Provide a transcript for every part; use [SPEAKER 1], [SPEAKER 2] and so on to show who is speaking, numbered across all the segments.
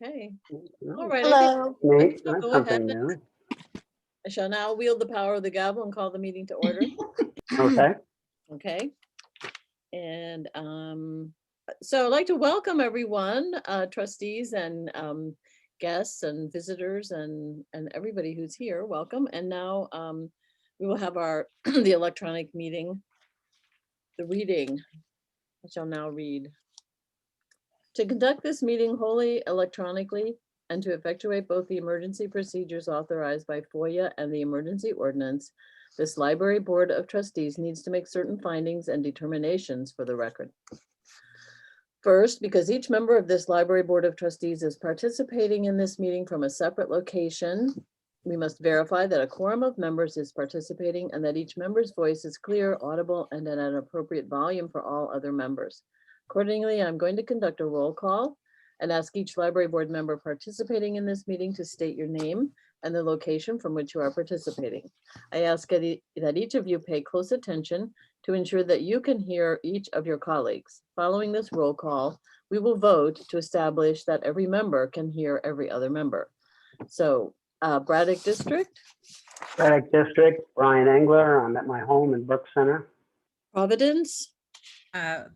[SPEAKER 1] Okay. All right. I
[SPEAKER 2] Hello.
[SPEAKER 1] think
[SPEAKER 3] Nate,
[SPEAKER 1] we'll
[SPEAKER 3] that's
[SPEAKER 1] go ahead.
[SPEAKER 3] something new.
[SPEAKER 1] I shall now wield the power of the gavel and call the meeting to order.
[SPEAKER 3] Okay,
[SPEAKER 1] Okay. And so I'd like to welcome everyone, trustees and guests and visitors and everybody who's here. Welcome. And now we will have our the electronic meeting, the reading. I shall now read. To conduct this meeting wholly electronically and to effectuate both the emergency procedures authorized by FOIA and the emergency ordinance, this library board of trustees needs to make certain findings and determinations for the record. First, because each member of this library board of trustees is participating in this meeting from a separate location, we must verify that a quorum of members is participating and that each member's voice is clear, audible, and at an appropriate volume for all other members. Accordingly, I'm going to conduct a roll call and ask each library board member participating in this meeting to state your name and the location from which you are participating. I ask that each of you pay close attention to ensure that you can hear each of your colleagues. Following this roll call, we will vote to establish that every member can hear every other member. So Braddock District.
[SPEAKER 3] Braddock District, Brian Engler. I'm at my home in Brook Center.
[SPEAKER 1] Providence.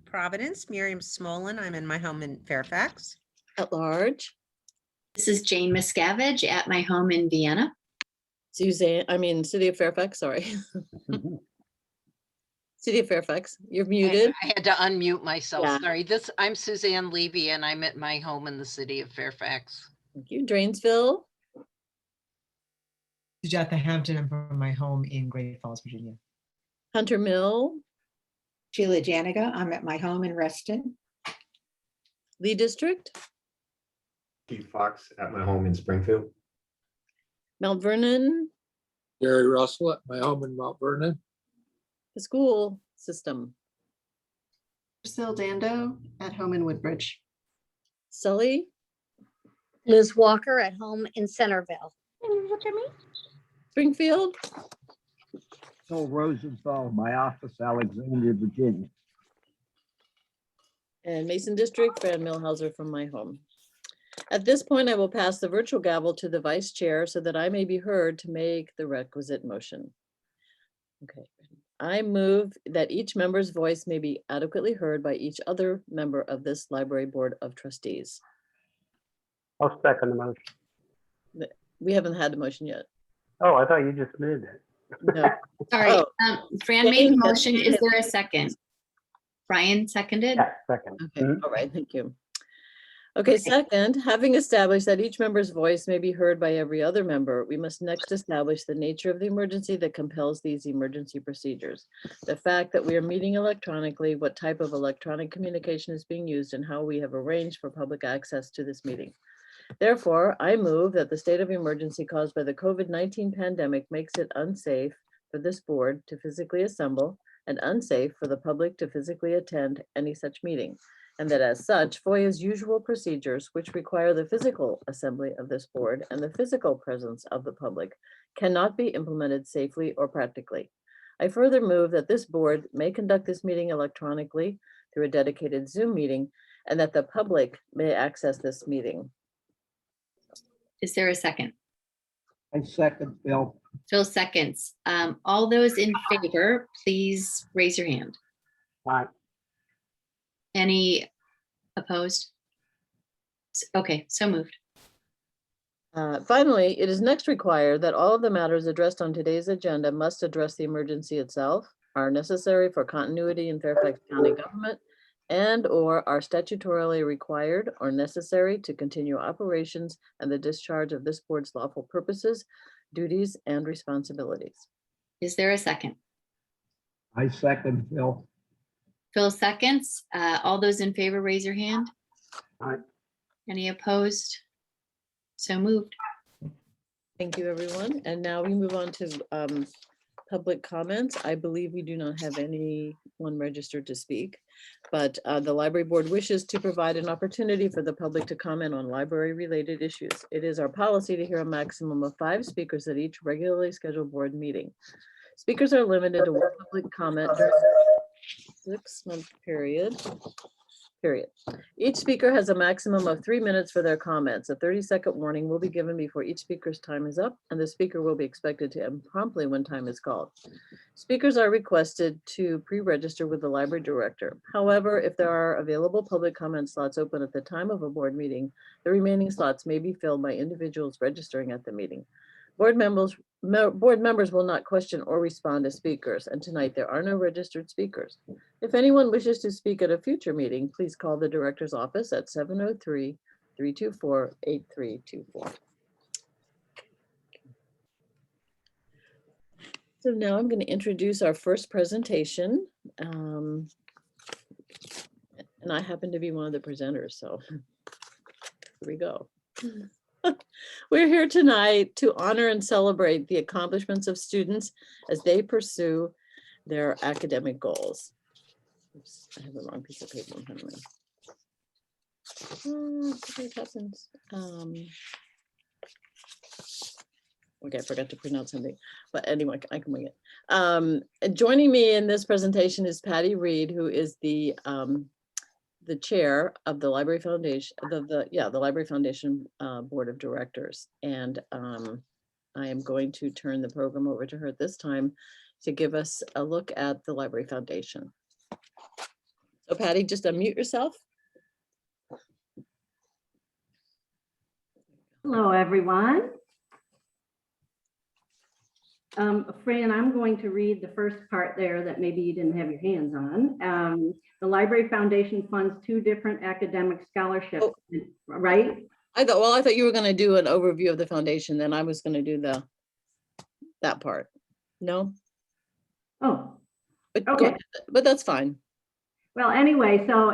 [SPEAKER 4] Providence, Miriam Smolin. I'm in my home in Fairfax.
[SPEAKER 1] At large.
[SPEAKER 2] This is Jane Miscavige at my home in Vienna.
[SPEAKER 1] Suzanne, City of Fairfax, sorry. City of Fairfax, you're muted.
[SPEAKER 5] I had to unmute myself.
[SPEAKER 1] Yeah.
[SPEAKER 5] Sorry. I'm Suzanne Levy and I'm at my home in the city of Fairfax.
[SPEAKER 1] Thank you. Drainsville.
[SPEAKER 6] Sujatha Hampton. I'm from my home in Great Falls, Virginia.
[SPEAKER 1] Hunter Mill.
[SPEAKER 7] Sheila Janiga. I'm at my home in Reston.
[SPEAKER 1] Lee District.
[SPEAKER 8] Keith Fox at my home in Springfield.
[SPEAKER 1] Mount Vernon.
[SPEAKER 9] Gary Russell at my home in Mount Vernon.
[SPEAKER 1] The school system.
[SPEAKER 10] Priscilla Dando at home in Woodbridge.
[SPEAKER 1] Sully.
[SPEAKER 11] Liz Walker at home in Centerville.
[SPEAKER 10] Look at me.
[SPEAKER 1] Springfield.
[SPEAKER 12] Phil Rosenthal, my office, Alexandria, Virginia.
[SPEAKER 1] And Mason District, Fran Milhauser from my home. At this point, I will pass the virtual gavel to the vice chair so that I may be heard to make the requisite motion. Okay, I move that each member's voice may be adequately heard by each other member of this library board of trustees.
[SPEAKER 3] I'll second the motion.
[SPEAKER 1] We haven't had the motion yet.
[SPEAKER 3] Oh, I thought you just did it.
[SPEAKER 1] No.
[SPEAKER 2] Sorry,
[SPEAKER 1] Oh.
[SPEAKER 2] Fran made the motion. Is there a second? Brian seconded?
[SPEAKER 3] Yeah, second.
[SPEAKER 1] Okay, all right, thank you. Okay, second, having established that each member's voice may be heard by every other member, we must next establish the nature of the emergency that compels these emergency procedures. The fact that we are meeting electronically, what type of electronic communication is being used, and how we have arranged for public access to this meeting. Therefore, I move that the state of emergency caused by the COVID-19 pandemic makes it unsafe for this board to physically assemble and unsafe for the public to physically attend any such meeting. And that as such, FOIA's usual procedures, which require the physical assembly of this board and the physical presence of the public, cannot be implemented safely or practically. I further move that this board may conduct this meeting electronically through a dedicated Zoom meeting and that the public may access this meeting.
[SPEAKER 2] Is there a second?
[SPEAKER 12] I second Phil.
[SPEAKER 2] Phil seconds. All those in favor, please raise your hand.
[SPEAKER 3] Aye.
[SPEAKER 2] Any opposed? Okay, so moved.
[SPEAKER 1] Finally, it is next required that all of the matters addressed on today's agenda must address the emergency itself, are necessary for continuity in Fairfax County government, and or are statutorily required or necessary to continue operations and the discharge of this board's lawful purposes, duties, and responsibilities.
[SPEAKER 2] Is there a second?
[SPEAKER 12] I second Phil.
[SPEAKER 2] Phil seconds. All those in favor, raise your hand.
[SPEAKER 3] Aye.
[SPEAKER 2] Any opposed? So moved.
[SPEAKER 1] Thank you, everyone. And now we move on to public comments. I believe we do not have anyone registered to speak, but the library board wishes to provide an opportunity for the public to comment on library-related issues. It is our policy to hear a maximum of 5 speakers at each regularly scheduled board meeting. Speakers are limited to one public comment during a 6-month period period. Each speaker has a maximum of 3 minutes for their comments. A 30-second warning will be given before each speaker's time is up, and the speaker will be expected to end promptly when time is called. Speakers are requested to pre-register with the library director. However, if there are available public comment slots open at the time of a board meeting, the remaining slots may be filled by individuals registering at the meeting. Board members will not question or respond to speakers, and tonight there are no registered speakers. If anyone wishes to speak at a future meeting, please call the director's office at 703-324-8324. So now I'm going to introduce our first presentation. And I happen to be one of the presenters, so here we go. We're here tonight to honor and celebrate the accomplishments of students as they pursue their academic goals. Oops, I have the wrong piece of paper in front of me. What happens? Okay, I forgot to print out something, but anyway, I can wing it. Joining me in this presentation is Patty Reed, who is the chair of the Library Foundation, the Library Foundation Board of Directors. And I am going to turn the program over to her at this time to give us a look at the Library Foundation. So Patty, just unmute yourself.
[SPEAKER 13] Hello, everyone. Fran, I'm going to read the first part there that maybe you didn't have your hands on. The Library Foundation funds 2 different academic scholarships, right?
[SPEAKER 1] I thought you were going to do an overview of the foundation, then I was going to do that part. No?
[SPEAKER 13] Oh,
[SPEAKER 1] but
[SPEAKER 13] okay.
[SPEAKER 1] But that's fine.
[SPEAKER 13] Well, anyway, so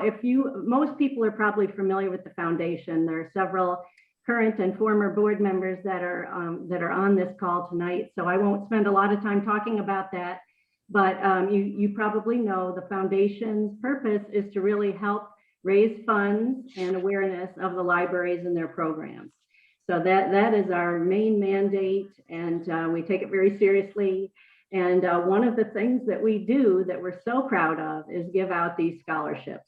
[SPEAKER 13] most people are probably familiar with the foundation. There are several current and former board members that are on this call tonight, so I won't spend a lot of time talking about that. But you probably know the foundation's purpose is to really help raise funds and awareness of the libraries and their programs. So that is our main mandate, and we take it very seriously. And one of the things that we do that we're so proud of is give out these scholarships.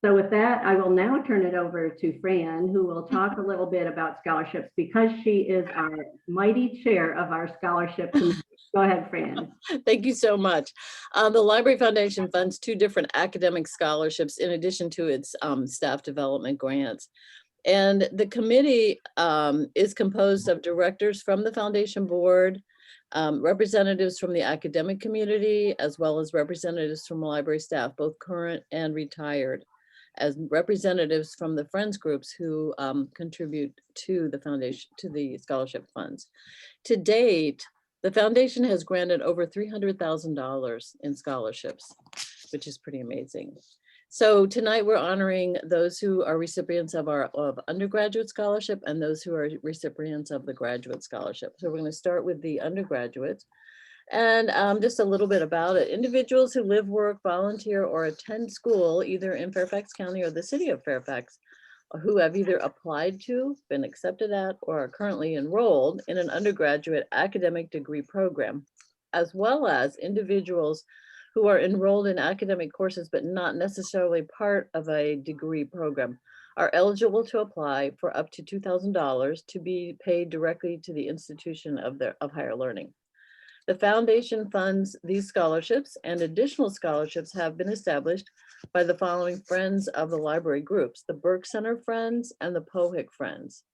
[SPEAKER 13] So with that, I will now turn it over to Fran, who will talk a little bit about scholarships because she is our mighty chair of our scholarship committee. Go ahead, Fran.
[SPEAKER 1] Thank you so much. The Library Foundation funds 2 different academic scholarships in addition to its staff development grants. And the committee is composed of directors from the foundation board, representatives from the academic community, as well as representatives from library staff, both current and retired, as representatives from the friends groups who contribute to the foundation, to the scholarship funds. To date, the foundation has granted over $300,000 in scholarships, which is pretty amazing. So tonight we're honoring those who are recipients of our undergraduate scholarship and those who are recipients of the graduate scholarship. So we're going to start with the undergraduates. And just a little bit about it. Individuals who live, work, volunteer, or attend school, either in Fairfax County or the city of Fairfax, who have either applied to, been accepted at, or are currently enrolled in an undergraduate academic degree program, as well as individuals who are enrolled in academic courses but not necessarily part of a degree program, are eligible to apply for up to $2,000 to be paid directly to the institution of higher learning. The foundation funds these scholarships, and additional scholarships have been established by the following Friends of the Library groups: the Burke Center Friends and the Pohick Friends.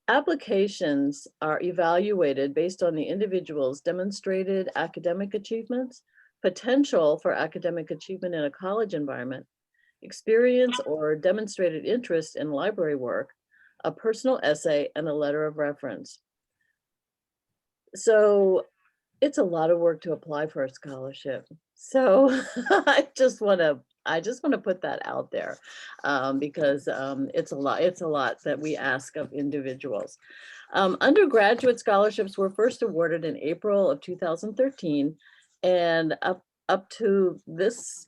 [SPEAKER 1] Applications are evaluated based on the individual's demonstrated academic achievements, potential for academic achievement in a college environment, experience or demonstrated interest in library work, a personal essay, and a letter of reference. So it's a lot of work to apply for a scholarship. So I just want to put that out there because it's a lot that we ask of individuals. Undergraduate scholarships were first awarded in April of 2013, and up to this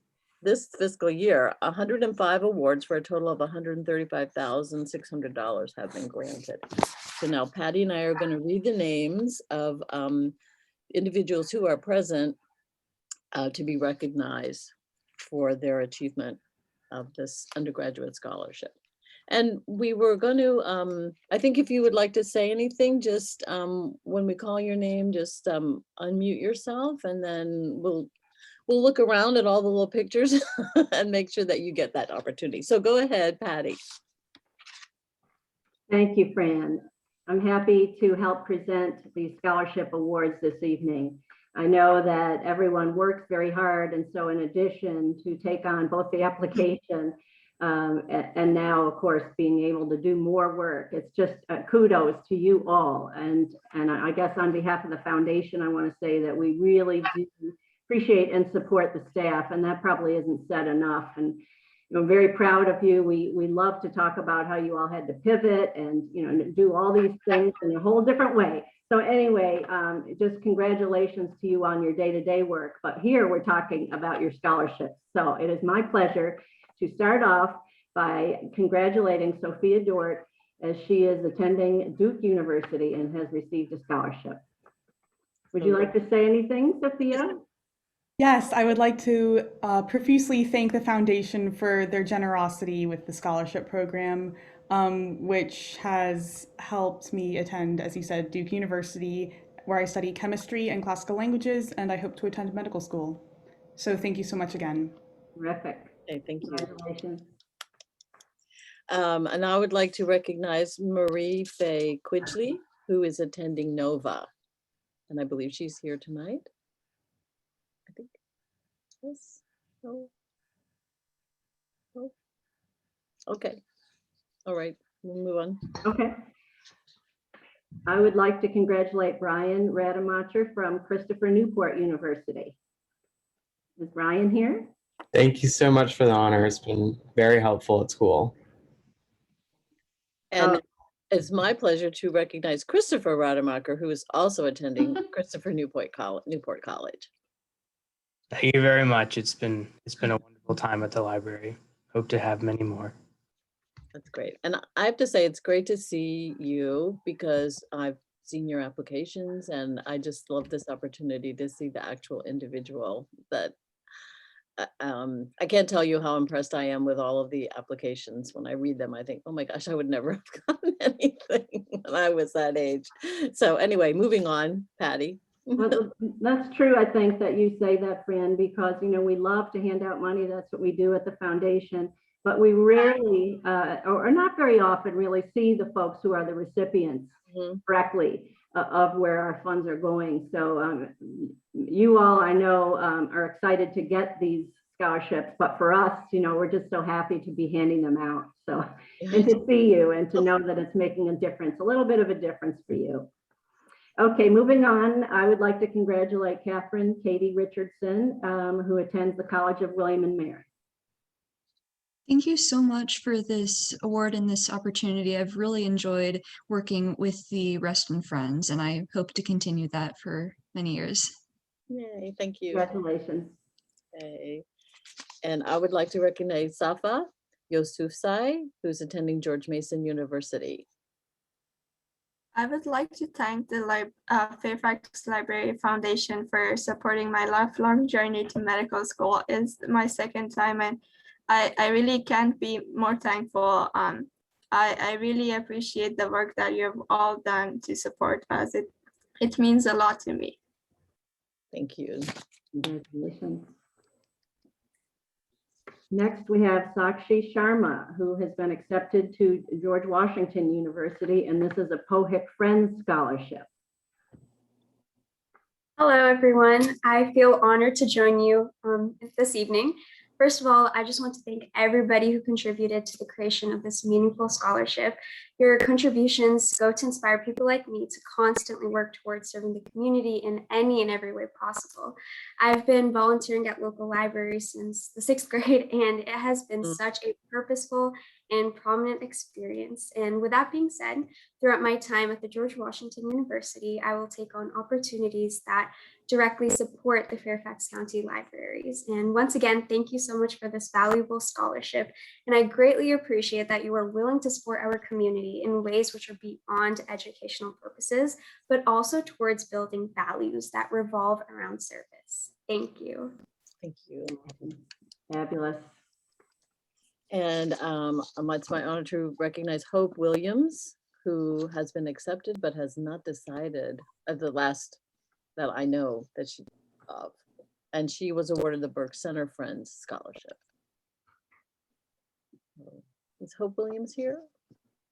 [SPEAKER 1] fiscal year, 105 awards for a total of $135,600 have been granted. So now Patty and I are going to read the names of individuals who are present to be recognized for their achievement of this undergraduate scholarship. And we were going to, I think if you would like to say anything, just when we call your name, just unmute yourself, and then we'll look around at all the little pictures and make sure that you get that opportunity. So go ahead, Patty.
[SPEAKER 13] Thank you, Fran. I'm happy to help present the scholarship awards this evening. I know that everyone works very hard, and so in addition to take on both the application and now, of course, being able to do more work, it's just kudos to you all. And I guess on behalf of the foundation, I want to say that we really do appreciate and support the staff, and that probably isn't said enough. And I'm very proud of you. We love to talk about how you all had to pivot and do all these things in a whole different way. So anyway, just congratulations to you on your day-to-day work. But here we're talking about your scholarship. So it is my pleasure to start off by congratulating Sophia Dort, as she is attending Duke University and has received a scholarship. Would you like to say anything, Sophia?
[SPEAKER 14] Yes, I would like to profusely thank the foundation for their generosity with the scholarship program, which has helped me attend, as you said, Duke University, where I study chemistry and classical languages, and I hope to attend medical school. So thank you so much again.
[SPEAKER 13] Terrific.
[SPEAKER 1] Okay, thank you.
[SPEAKER 13] Congratulations.
[SPEAKER 1] And I would like to recognize Marie Faye Quidgley, who is attending Nova. And I believe she's here tonight. I think. Yes. Oh. Oh. Okay. All right. We'll move on.
[SPEAKER 13] Okay. I would like to congratulate Brian Rademacher from Christopher Newport University. Is Brian here?
[SPEAKER 15] Thank you so much for the honor. It's been very helpful at school.
[SPEAKER 1] And it's my pleasure to recognize Christopher Rademacher, who is also attending Christopher Newport College.
[SPEAKER 16] Thank you very much. It's been a wonderful time at the library. Hope to have many more.
[SPEAKER 1] That's great. And I have to say, it's great to see you, because I've seen your applications, and I just love this opportunity to see the actual individual that I can't tell you how impressed I am with all of the applications. When I read them, I think, oh my gosh, I would never have gotten anything when I was that age. So anyway, moving on, Patty.
[SPEAKER 13] Well, that's true. I think that you say that, Fran, because we love to hand out money. That's what we do at the foundation. But we rarely, or not very often, really see the folks who are the recipients directly of where our funds are going. So you all, I know, are excited to get these scholarships, but for us, we're just so happy to be handing them out. So, and to see you and to know that it's making a difference, a little bit of a difference for you. Okay, moving on, I would like to congratulate Catherine Katie Richardson, who attends the College of William and Mary.
[SPEAKER 17] Thank you so much for this award and this opportunity. I've really enjoyed working with the Reston Friends, and I hope to continue that for many years.
[SPEAKER 1] Yay, thank you.
[SPEAKER 13] Congratulations.
[SPEAKER 1] Okay. And I would like to recognize Safa Yosufzai, who's attending George Mason University.
[SPEAKER 18] I would like to thank the Fairfax Library Foundation for supporting my lifelong journey to medical school. It's my second time, and I really can't be more thankful. I really appreciate the work that you've all done to support us. It means a lot to me.
[SPEAKER 1] Thank you.
[SPEAKER 13] Congratulations. Next, we have Sakshi Sharma, who has been accepted to George Washington University, and this is a POHIC Friends Scholarship.
[SPEAKER 19] Hello, everyone. I feel honored to join you this evening. First of all, I just want to thank everybody who contributed to the creation of this meaningful scholarship. Your contributions go to inspire people like me to constantly work towards serving the community in any and every way possible. I've been volunteering at local libraries since the 6th grade, and it has been such a purposeful and prominent experience. And with that being said, throughout my time at the George Washington University, I will take on opportunities that directly support the Fairfax County libraries. And once again, thank you so much for this valuable scholarship. And I greatly appreciate that you are willing to support our community in ways which are beyond educational purposes, but also towards building values that revolve around service. Thank you.
[SPEAKER 1] Thank you.
[SPEAKER 13] Fabulous.
[SPEAKER 1] And it's my honor to recognize Hope Williams, who has been accepted but has not decided at the last that I know that she of. And she was awarded the Burke Center Friends Scholarship. Is Hope Williams here?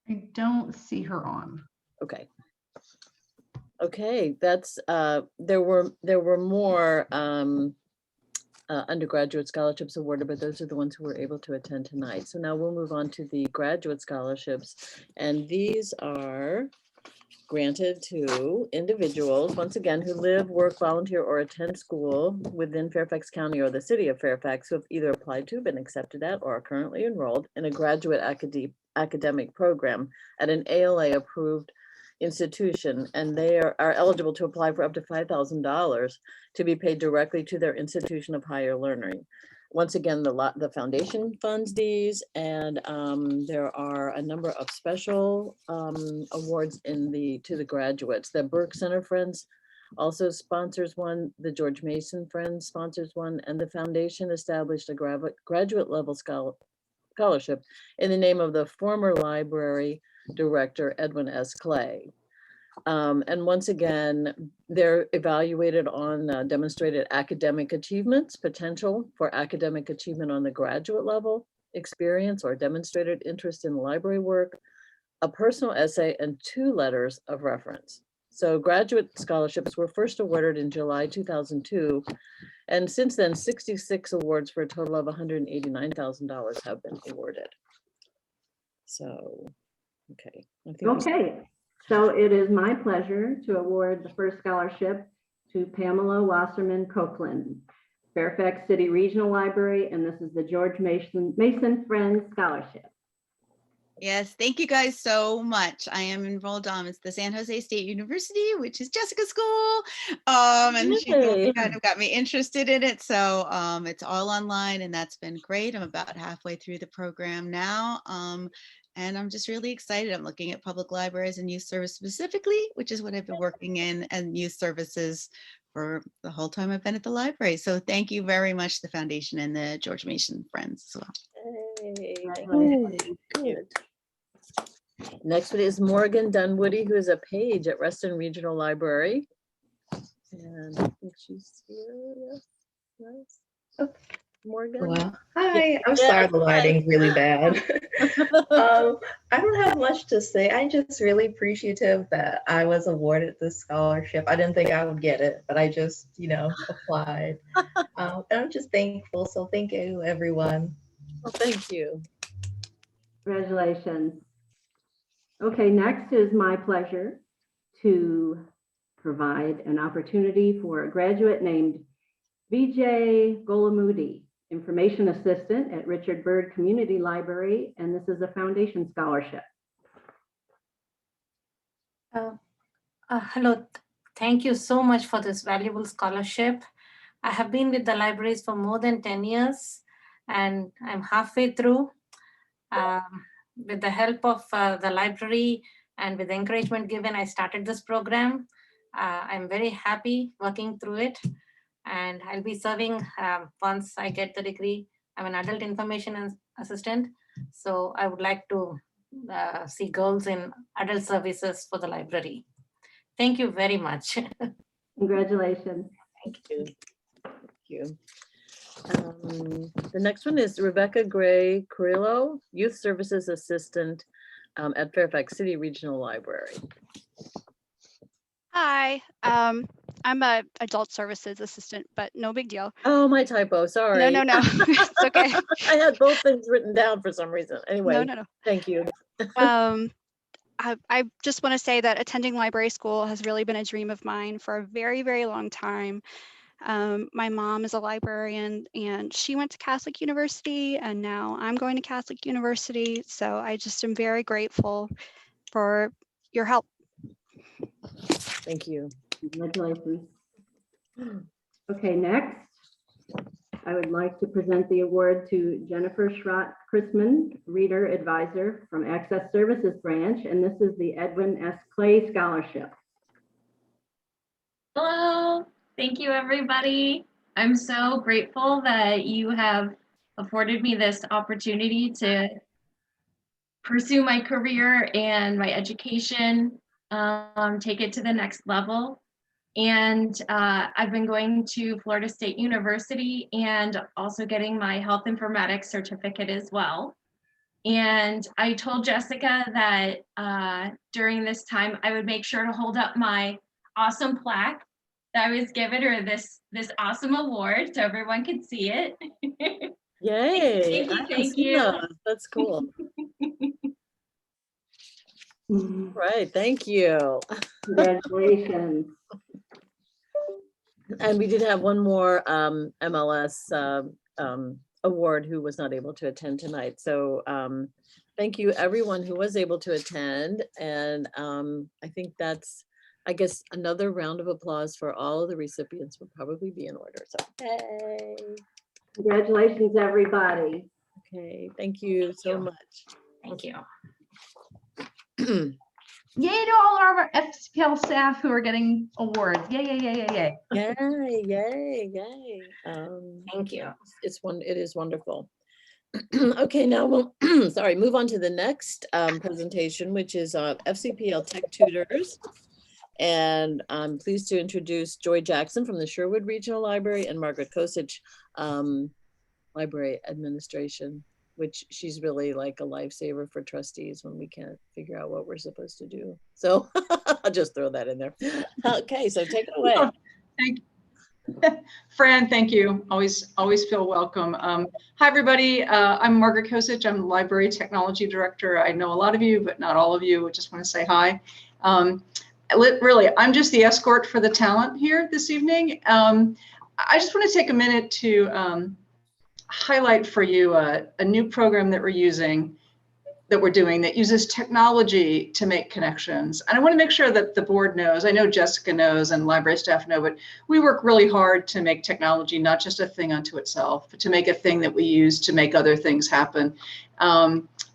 [SPEAKER 10] I don't see her on.
[SPEAKER 1] Okay. Okay, that's there were more undergraduate scholarships awarded, but those are the ones who were able to attend tonight. So now we'll move on to the graduate scholarships, and these are granted to individuals, once again, who live, work, volunteer, or attend school within Fairfax County or the city of Fairfax, who have either applied to, been accepted at, or are currently enrolled in a graduate academic program at an ALA approved institution, and they are eligible to apply for up to $5,000 to be paid directly to their institution of higher learning. Once again, the foundation funds these, and there are a number of special awards to the graduates. The Burke Center Friends also sponsors one, the George Mason Friends sponsors one, and the foundation established a graduate level scholarship in the name of the former library director, Edwin S. Clay. And once again, they're evaluated on demonstrated academic achievements, potential for academic achievement on the graduate level, experience or demonstrated interest in library work, a personal essay, and 2 letters of reference. So graduate scholarships were first awarded in July 2002. And since then, 66 awards for a total of $189,000 have been awarded. So, okay.
[SPEAKER 13] Okay, so it is my pleasure to award the first scholarship to Pamela Wasserman Copeland, Fairfax City Regional Library, and this is the George Mason Friends Scholarship.
[SPEAKER 20] Yes, thank you guys so much. I am enrolled it's the San Jose State University, which is Jessica's school. And she kind of got me interested in it. So it's all online, and that's been great. I'm about halfway through the program now. And I'm just really excited. I'm looking at public libraries and youth service specifically, which is what I've been working in, and youth services for the whole time I've been at the library. So thank you very much, the foundation and the George Mason Friends as well.
[SPEAKER 1] Hey, good. Next one is Morgan Dunwoody, who is a page at Reston Regional Library. And I think she's here. Yes. Oh, Morgan.
[SPEAKER 21] Well, hi,
[SPEAKER 1] Yeah.
[SPEAKER 21] I'm sorry the lighting's really bad. I don't have much to say. I'm just really appreciative that I was awarded this scholarship. I didn't think I would get it, but I just, applied. And I'm just thankful. So thank you, everyone.
[SPEAKER 1] Well, thank you.
[SPEAKER 13] Congratulations. Okay, next is my pleasure to provide an opportunity for a graduate named Vijay Golamudi, Information Assistant at Richard Byrd Community Library, and this is a foundation scholarship.
[SPEAKER 22] Hello, thank you so much for this valuable scholarship. I have been with the libraries for more than 10 years, and I'm halfway through. With the help of the library and with the encouragement given, I started this program. I'm very happy working through it, and I'll be serving once I get the degree. I'm an adult information assistant, so I would like to see goals in adult services for the library. Thank you very much.
[SPEAKER 13] Congratulations.
[SPEAKER 1] Thank you. Thank you. The next one is Rebecca Gray Carrillo, Youth Services Assistant at Fairfax City Regional Library.
[SPEAKER 23] Hi, I'm a adult services assistant, but no big deal.
[SPEAKER 1] Oh, my typo, sorry.
[SPEAKER 23] No, it's okay.
[SPEAKER 1] I had both things written down for some reason. Anyway,
[SPEAKER 23] No.
[SPEAKER 1] Thank you.
[SPEAKER 23] I just want to say that attending library school has really been a dream of mine for a very, very long time. My mom is a librarian and she went to Catholic University, and now I'm going to Catholic University. So I just am very grateful for your help.
[SPEAKER 1] Thank you.
[SPEAKER 13] Congratulations. Okay, next, I would like to present the award to Jennifer Schrott-Chrisman, Reader Advisor from Access Services Branch, and this is the Edwin S. Clay Scholarship.
[SPEAKER 24] Hello, thank you everybody. I'm so grateful that you have
[SPEAKER 4] afforded me this opportunity to pursue my career and my education, take it to the next level. And I've been going to Florida State University and also getting my health informatics certificate as well. And I told Jessica that during this time, I would make sure to hold up my awesome plaque that I was given, or this awesome award, so everyone could see it.
[SPEAKER 1] Yay.
[SPEAKER 4] Thank
[SPEAKER 1] Thank
[SPEAKER 4] you.
[SPEAKER 1] you. That's cool. Right. Thank you.
[SPEAKER 13] Congratulations.
[SPEAKER 1] And we did have one more MLS award who was not able to attend tonight. So thank you everyone who was able to attend. And I think that's, I guess, another round of applause for all of the recipients would probably be in order. So hey.
[SPEAKER 13] Congratulations, everybody.
[SPEAKER 1] Okay, thank you so much.
[SPEAKER 4] Thank you.
[SPEAKER 5] Yay to all our Fcpl staff who are getting awards. Yay, yay, yay, yay, yay.
[SPEAKER 1] Yay, yay, yay.
[SPEAKER 4] Thank you.
[SPEAKER 1] It is wonderful. Okay, now we'll sorry, move on to the next presentation, which is Fcpl Tech Tutors. And I'm pleased to introduce Joy Jackson from the Sherwood Regional Library and Margaret Kosich, Library Administration, which she's really like a lifesaver for trustees when we can't figure out what we're supposed to do. So I'll just throw that in there. Okay, so take it away.
[SPEAKER 6] Oh, thank you. Fran, thank you. Always feel welcome. Hi, everybody. I'm Margaret Kosich. I'm Library Technology Director. I know a lot of you, but not all of you. I just want to say hi. Really, I'm just the escort for the talent here this evening. I just want to take a minute to highlight for you a new program that we're doing that uses technology to make connections. And I want to make sure that the board knows, I know Jessica knows and library staff know, but we work really hard to make technology not just a thing unto itself, but to make a thing that we use to make other things happen.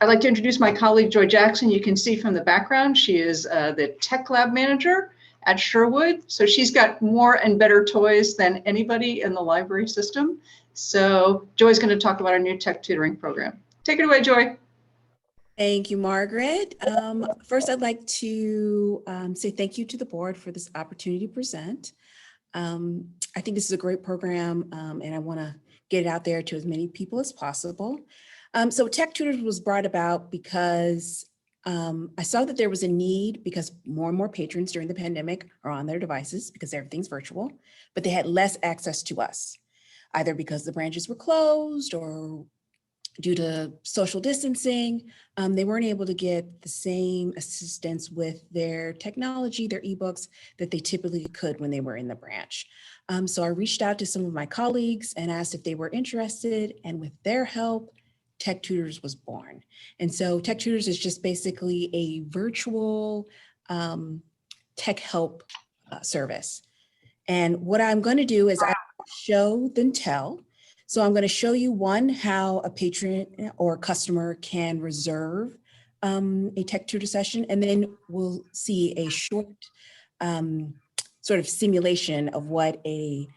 [SPEAKER 6] I'd like to introduce my colleague, Joy Jackson. You can see from the background, she is the tech lab manager at Sherwood. So she's got more and better toys than anybody in the library system. So Joy's going to talk about our new tech tutoring program. Take it away, Joy.
[SPEAKER 24] Thank you, Margaret. First, I'd like to say thank you to the board for this opportunity to present. I think this is a great program, and I want to get it out there to as many people as possible. So Tech Tutors was brought about because I saw that there was a need, because more and more patrons during the pandemic are on their devices because everything's virtual, but they had less access to us, either because the branches were closed or due to social distancing. They weren't able to get the same assistance with their technology, their ebooks, that they typically could when they were in the branch. So I reached out to some of my colleagues and asked if they were interested, and with their help, Tech Tutors was born. And so Tech Tutors is just basically a virtual tech help service. And what I'm going to do is I show then tell. So I'm going to show you one, how a patron or customer can reserve a tech tutor session, and then we'll see a short sort of simulation of what a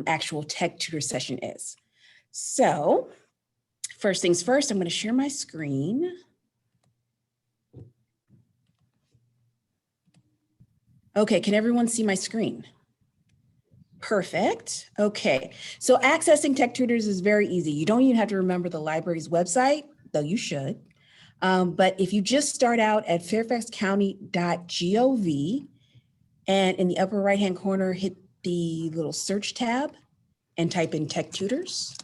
[SPEAKER 24] actual tech tutor session is. So first things first, I'm going to share my screen. Okay, can everyone see my screen? Perfect. Okay, so accessing Tech Tutors is very easy. You don't even have to remember the library's website, though you should. But if you just start out at fairfaxcounty.gov, and in the upper right-hand corner, hit the little search tab and type in Tech Tutors.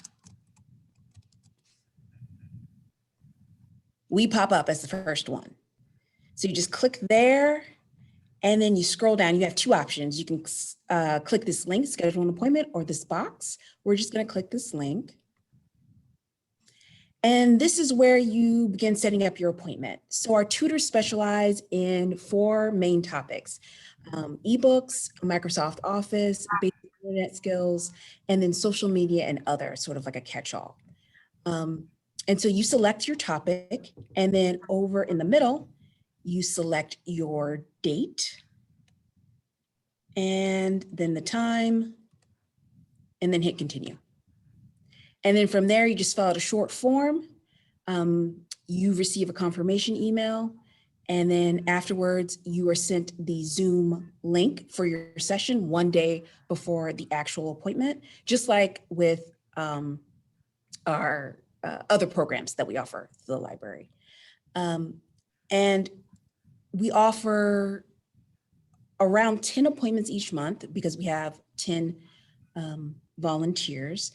[SPEAKER 24] We pop up as the first one. So you just click there, and then you scroll down. You have two options. You can click this link, schedule an appointment, or this box. We're just going to click this link. And this is where you begin setting up your appointment. So our tutors specialize in 4 main topics: ebooks, Microsoft Office, basic internet skills, and then social media and other, sort of like a catch-all. And so you select your topic, and then over in the middle, you select your date, and then the time, and then hit continue. And then from there, you just fill out a short form. You receive a confirmation email. And then afterwards, you are sent the Zoom link for your session one day before the actual appointment, just like with our other programs that we offer at the library. And we offer around 10 appointments each month because we have 10 volunteers.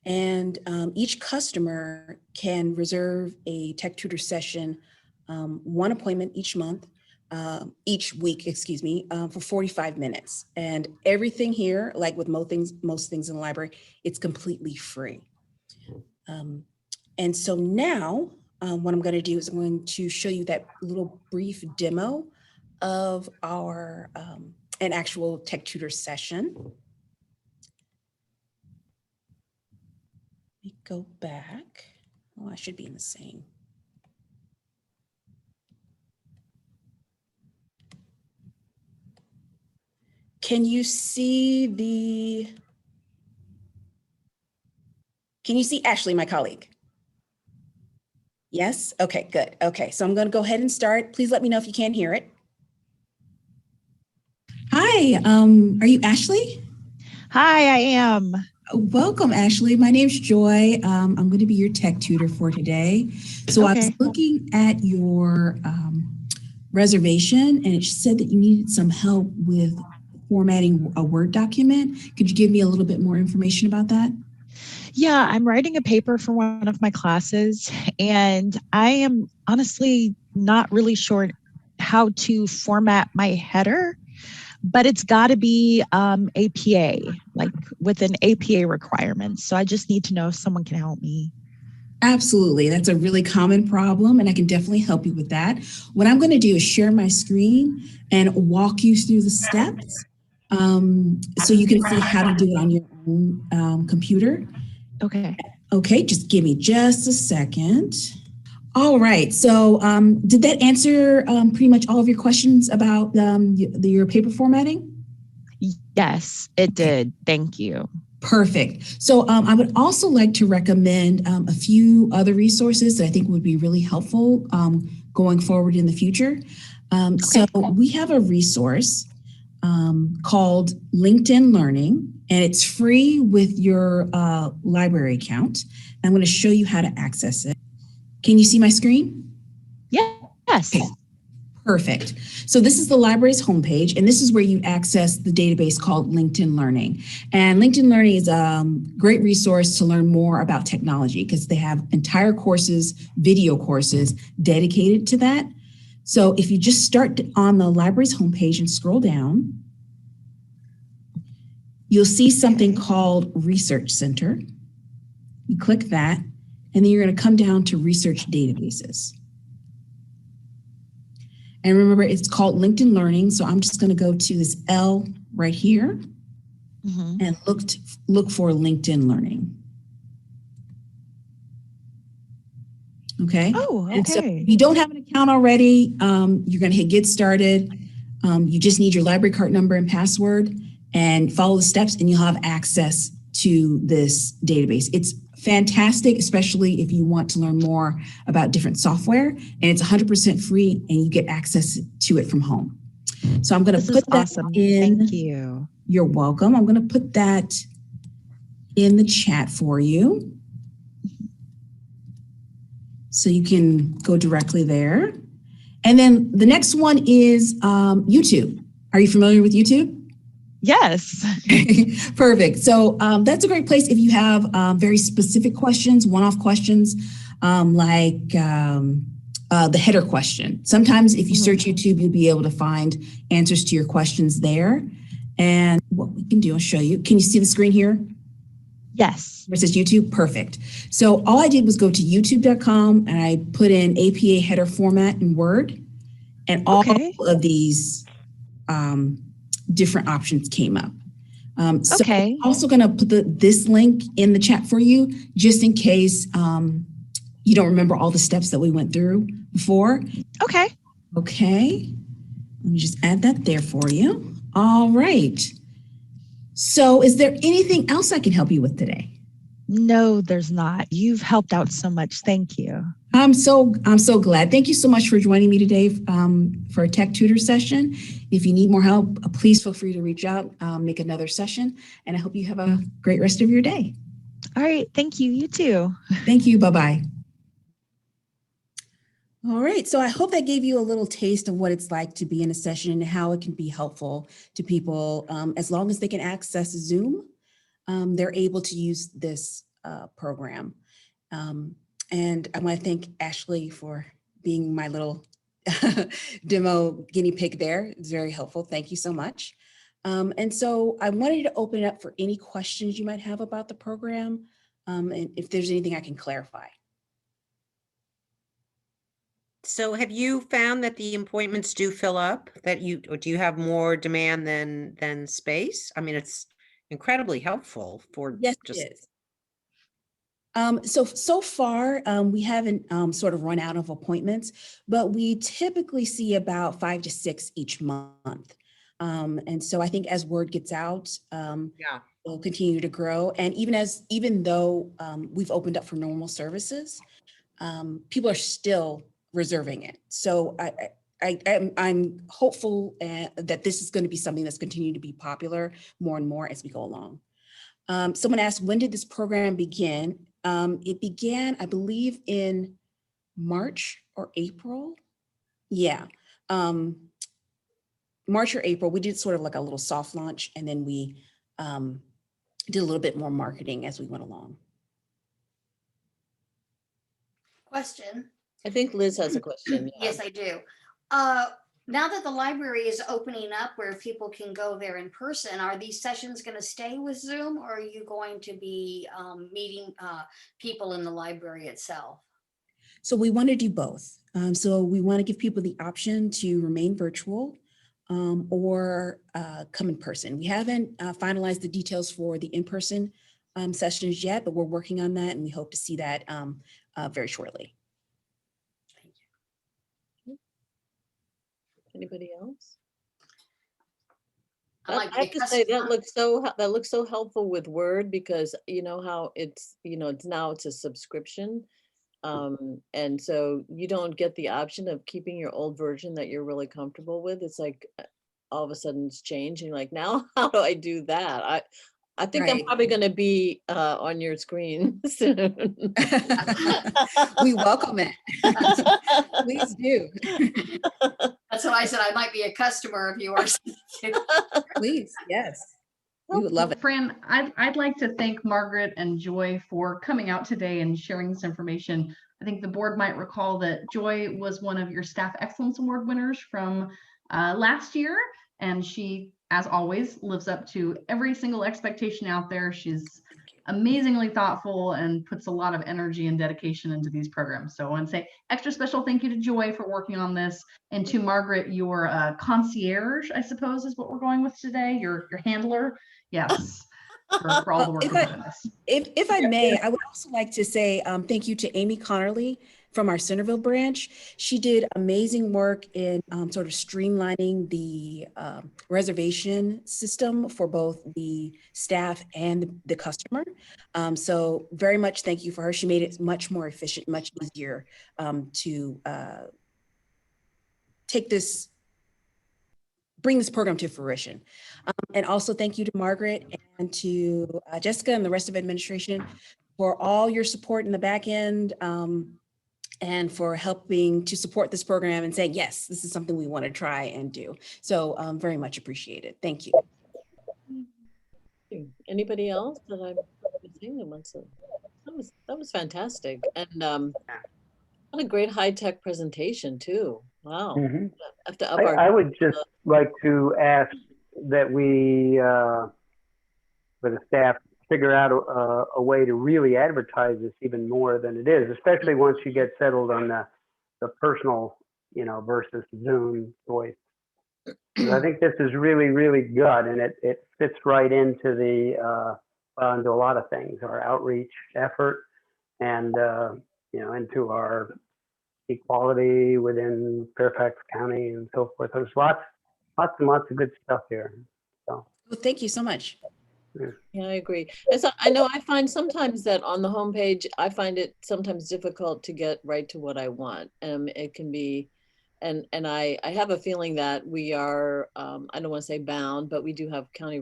[SPEAKER 24] And each customer can reserve a tech tutor session, one appointment each week, for 45 minutes. And everything here, like with most things in the library, it's completely free. And so now what I'm going to do is I'm going to show you that little brief demo of our an actual tech tutor session. Let me go back. Oh, I should be in the same. Can you see Ashley, my colleague? Yes? Okay, good. Okay, so I'm going to go ahead and start. Please let me know if you can't hear it. Hi, are you Ashley?
[SPEAKER 7] Hi, I am.
[SPEAKER 24] Welcome, Ashley. My name's Joy. I'm going to be your tech tutor for today. So I was looking at your reservation, and it said that you needed some help with formatting a Word document. Could you give me a little bit more information about that?
[SPEAKER 7] Yeah, I'm writing a paper for one of my classes, and I am honestly not really sure how to format my header, but it's got to be APA, like with an APA requirement. So I just need to know if someone can help me.
[SPEAKER 24] Absolutely. That's a really common problem, and I can definitely help you with that. What I'm going to do is share my screen and walk you through the steps so you can see how to do it on your own computer.
[SPEAKER 7] Okay.
[SPEAKER 24] Okay, just give me just a second. All right, so did that answer pretty much all of your questions about your paper formatting?
[SPEAKER 7] Yes, it did. Thank you.
[SPEAKER 24] Perfect. So I would also like to recommend a few other resources that I think would be really helpful going forward in the future. So we have a resource called LinkedIn Learning, and it's free with your library account. I'm going to show you how to access it. Can you see my screen?
[SPEAKER 7] Yes.
[SPEAKER 24] Okay. Perfect. So this is the library's homepage, and this is where you access the database called LinkedIn Learning. And LinkedIn Learning is a great resource to learn more about technology because they have entire courses, video courses dedicated to that. So if you just start on the library's homepage and scroll down, you'll see something called Research Center. You click that, and then you're going to come down to Research Databases. And remember, it's called LinkedIn Learning. So I'm just going to go to this L right here and look for LinkedIn Learning. Okay.
[SPEAKER 7] Oh, okay.
[SPEAKER 24] And so if you don't have an account already, you're going to hit Get Started. You just need your library card number and password and follow the steps, and you'll have access to this database. It's fantastic, especially if you want to learn more about different software, and it's 100% free, and you get access to it from home. So I'm going to put that in.
[SPEAKER 7] Thank you.
[SPEAKER 24] You're welcome. I'm going to put that in the chat for you, so you can go directly there. And then the next one is YouTube. Are you familiar with YouTube?
[SPEAKER 7] Yes.
[SPEAKER 24] Perfect. So that's a great place if you have very specific questions, one-off questions, like the header question. Sometimes if you search YouTube, you'll be able to find answers to your questions there. And what we can do, I'll show you. Can you see the screen here?
[SPEAKER 7] Yes.
[SPEAKER 24] Where it says YouTube? Perfect. So all I did was go to youtube.com and I put in APA header format in Word, and all of these different options came up. So I'm also going to put this link in the chat for you, just in case you don't remember all the steps that we went through before.
[SPEAKER 7] Okay.
[SPEAKER 24] Okay. Let me just add that there for you. All right. So is there anything else I can help you with today?
[SPEAKER 7] No, there's not. You've helped out so much. Thank you.
[SPEAKER 24] I'm so glad. Thank you so much for joining me today for a tech tutor session. If you need more help, please feel free to reach out, make another session, and I hope you have a great rest of your day.
[SPEAKER 7] All right. Thank you. You too.
[SPEAKER 24] Thank you. Bye-bye. All right, so I hope that gave you a little taste of what it's like to be in a session and how it can be helpful to people. As long as they can access Zoom, they're able to use this program. And I want to thank Ashley for being my little demo guinea pig there. It's very helpful. Thank you so much. And so I wanted to open it up for any questions you might have about the program, and if there's anything I can clarify.
[SPEAKER 8] So have you found that the appointments do fill up, or do you have more demand than space? I mean, it's incredibly helpful for
[SPEAKER 24] Yes,
[SPEAKER 8] just.
[SPEAKER 24] it is. So far, we haven't sort of run out of appointments, but we typically see about 5 to 6 each month. And so I think as word gets out, it'll continue to grow. And even though we've opened up for normal services, people are still reserving it. So I'm hopeful that this is going to be something that's continuing to be popular more and more as we go along. Someone asked, when did this program begin? It began, I believe, in March or April. Yeah, March or April. We did sort of like a little soft launch, and then we did a little bit more marketing as we went along.
[SPEAKER 9] Question.
[SPEAKER 1] I think Liz has a question. Yeah.
[SPEAKER 9] Yes, I do. Now that the library is opening up where people can go there in person, are these sessions going to stay with Zoom, or are you going to be meeting people in the library itself?
[SPEAKER 24] So we want to do both. So we want to give people the option to remain virtual or come in person. We haven't finalized the details for the in-person sessions yet, but we're working on that, and we hope to see that very shortly.
[SPEAKER 1] Anybody else?
[SPEAKER 9] I
[SPEAKER 1] have to say that looks so helpful with Word, because you know how it's it's a subscription, and so you don't get the option of keeping your old version that you're really comfortable with. It's like all of a sudden it's changed, and you're like, now how do I do that? I think I'm probably going to be on your screen soon.
[SPEAKER 24] We welcome it. Please do.
[SPEAKER 9] That's what I said. I might be a customer of yours.
[SPEAKER 24] Please, yes. We would love it.
[SPEAKER 5] Fran, I'd like to thank Margaret and Joy for coming out today and sharing this information. I think the board might recall that Joy was one of your Staff Excellence Award winners from last year, and she, as always, lives up to every single expectation out there. She's amazingly thoughtful and puts a lot of energy and dedication into these programs. So I want to say extra special thank you to Joy for working on this, and to Margaret, your concierge, I suppose is what we're going with today, your handler. Yes, for all the work we're doing this.
[SPEAKER 24] If I may, I would also like to say thank you to Amy Connerly from our Centerville branch. She did amazing work in sort of streamlining the reservation system for both the staff and the customer. So very much thank you for her. She made it much more efficient, much easier to bring this program to fruition. And also thank you to Margaret and to Jessica and the rest of administration for all your support in the back end, and for helping to support this program and saying, yes, this is something we want to try and do. So very much appreciated. Thank you.
[SPEAKER 1] Anybody else that I'm missing that wants to? That was fantastic. And what a great high-tech presentation too. Wow.
[SPEAKER 3] Mm-hmm.
[SPEAKER 1] Have to up
[SPEAKER 3] I would just like to ask that we, for the staff, figure out a way to really advertise this even more than it is, especially once you get settled on the personal, versus Zoom voice. I think this is really, really good, and it fits right into into a lot of things, our outreach effort, and into our equality within Fairfax County and so forth. There's lots and lots of good stuff here. So
[SPEAKER 24] Well, thank you so much.
[SPEAKER 1] Yeah, I agree. And so I know I find sometimes that on the homepage, I find it sometimes difficult to get right to what I want. It can be, and I have a feeling that we are, I don't want to say bound, but we do have county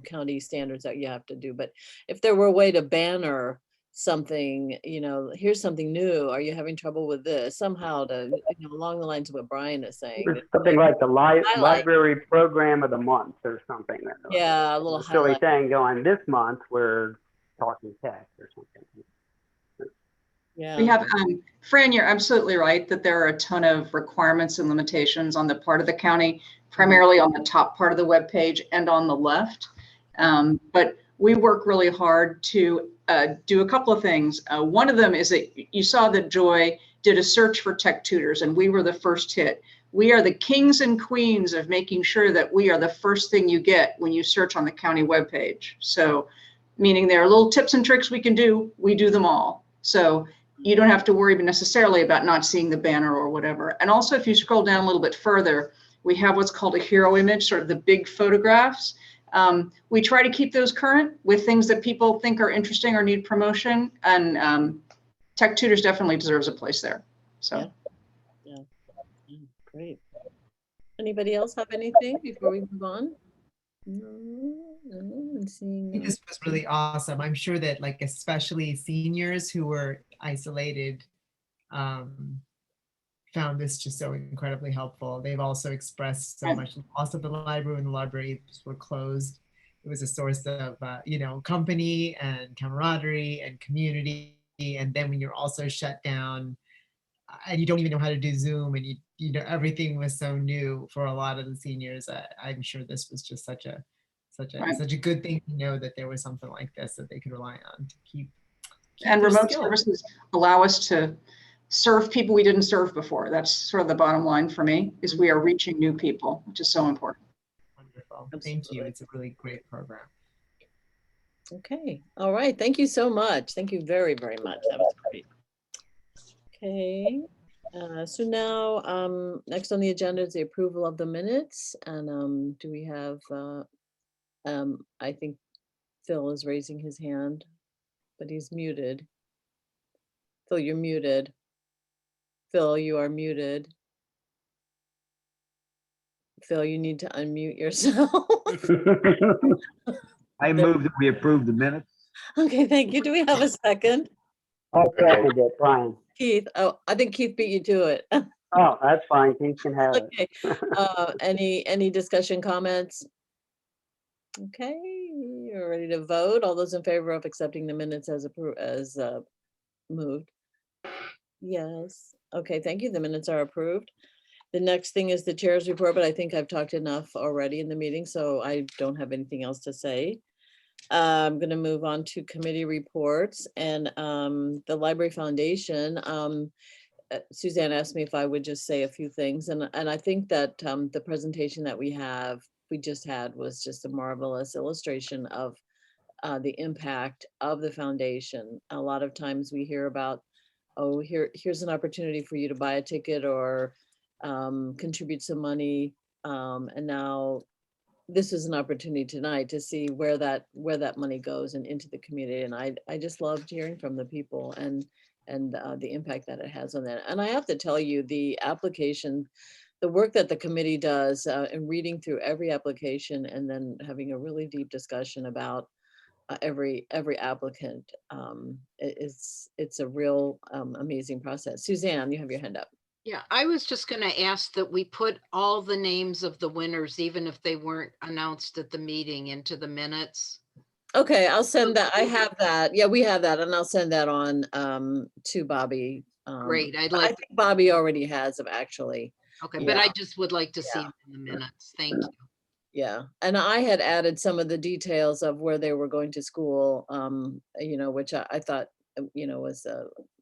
[SPEAKER 1] county standards that you have to do. But if there were a way to banner something, here's something new. Are you having trouble with this? Somehow to, along the lines of what Brian is saying.
[SPEAKER 3] It's something like the
[SPEAKER 1] highlight.
[SPEAKER 3] library program of the month or something.
[SPEAKER 1] Yeah, a little
[SPEAKER 3] silly
[SPEAKER 1] highlight.
[SPEAKER 3] thing going, this month we're talking tech or something.
[SPEAKER 1] Yeah.
[SPEAKER 6] We have, Fran, you're absolutely right that there are a ton of requirements and limitations on the part of the county, primarily on the top part of the webpage and on the left. But we work really hard to do a couple of things. One of them is that you saw that Joy did a search for tech tutors and we were the first hit. We are the kings and queens of making sure that we are the first thing you get when you search on the county webpage. So meaning there are little tips and tricks we can do, we do them all. So you don't have to worry necessarily about not seeing the banner or whatever. And also if you scroll down a little bit further, we have what's called a hero image, sort of the big photographs. We try to keep those current with things that people think are interesting or need promotion. And Tech Tutors definitely deserves a place there. So.
[SPEAKER 1] Yeah. Great. Anybody else have anything before we move on? I'm seeing.
[SPEAKER 2] I think this was really awesome. I'm sure that especially seniors who were isolated found this just so incredibly helpful. They've also expressed so much loss of the library when the libraries were closed. It was a source of, company and camaraderie and community. And then when you're also shut down and you don't even know how to do Zoom and everything was so new for a lot of the seniors, I'm sure this was just such a good thing to know that there was something like this that they could rely on to keep
[SPEAKER 6] and remote services allow us to serve people we didn't serve before. That's sort of the bottom line for me, is we are reaching new people, which is so important.
[SPEAKER 2] Wonderful. Thank you. It's a really great program.
[SPEAKER 1] Okay. All right. Thank you so much. Thank you very, very much. That was great. Okay. So now, next on the agenda is the approval of the minutes. And do we have, I think Phil is raising his hand, but he's muted. Phil, you're muted. Phil, you are muted. Phil, you need to unmute yourself.
[SPEAKER 11] I move that we approve the minutes.
[SPEAKER 1] Okay, thank you. Do we have a second?
[SPEAKER 3] I'll second it, Brian.
[SPEAKER 1] Keith, oh, I think Keith beat you to it.
[SPEAKER 3] Oh, that's fine. Keith can have
[SPEAKER 1] Okay. Any discussion, comments? Okay, you're ready to vote. All those in favor of accepting the minutes as moved? Yes. Okay, thank you. The minutes are approved. The next thing is the chair's report, but I think I've talked enough already in the meeting, so I don't have anything else to say. I'm going to move on to committee reports and the Library Foundation. Suzanne asked me if I would just say a few things, and I think that the presentation that we just had was just a marvelous illustration of the impact of the foundation. A lot of times we hear about, oh, here's an opportunity for you to buy a ticket or contribute some money, and now this is an opportunity tonight to see where that money goes and into the community. And I just loved hearing from the people and the impact that it has on that. And I have to tell you, the application, the work that the committee does in reading through every application and then having a really deep discussion about every applicant, it's a real amazing process. Suzanne, you have your hand up.
[SPEAKER 8] Yeah, I was just going to ask that we put all the names of the winners, even if they weren't announced at the meeting, into the minutes.
[SPEAKER 1] Okay, I'll send that. I have that. Yeah, we have that, and I'll send that on to Bobby.
[SPEAKER 8] Great.
[SPEAKER 1] I think Bobby already has them, actually.
[SPEAKER 8] Okay, but I just would like to see them in the minutes. Thank you.
[SPEAKER 1] Yeah, and I had added some of the details of where they were going to school, which I thought,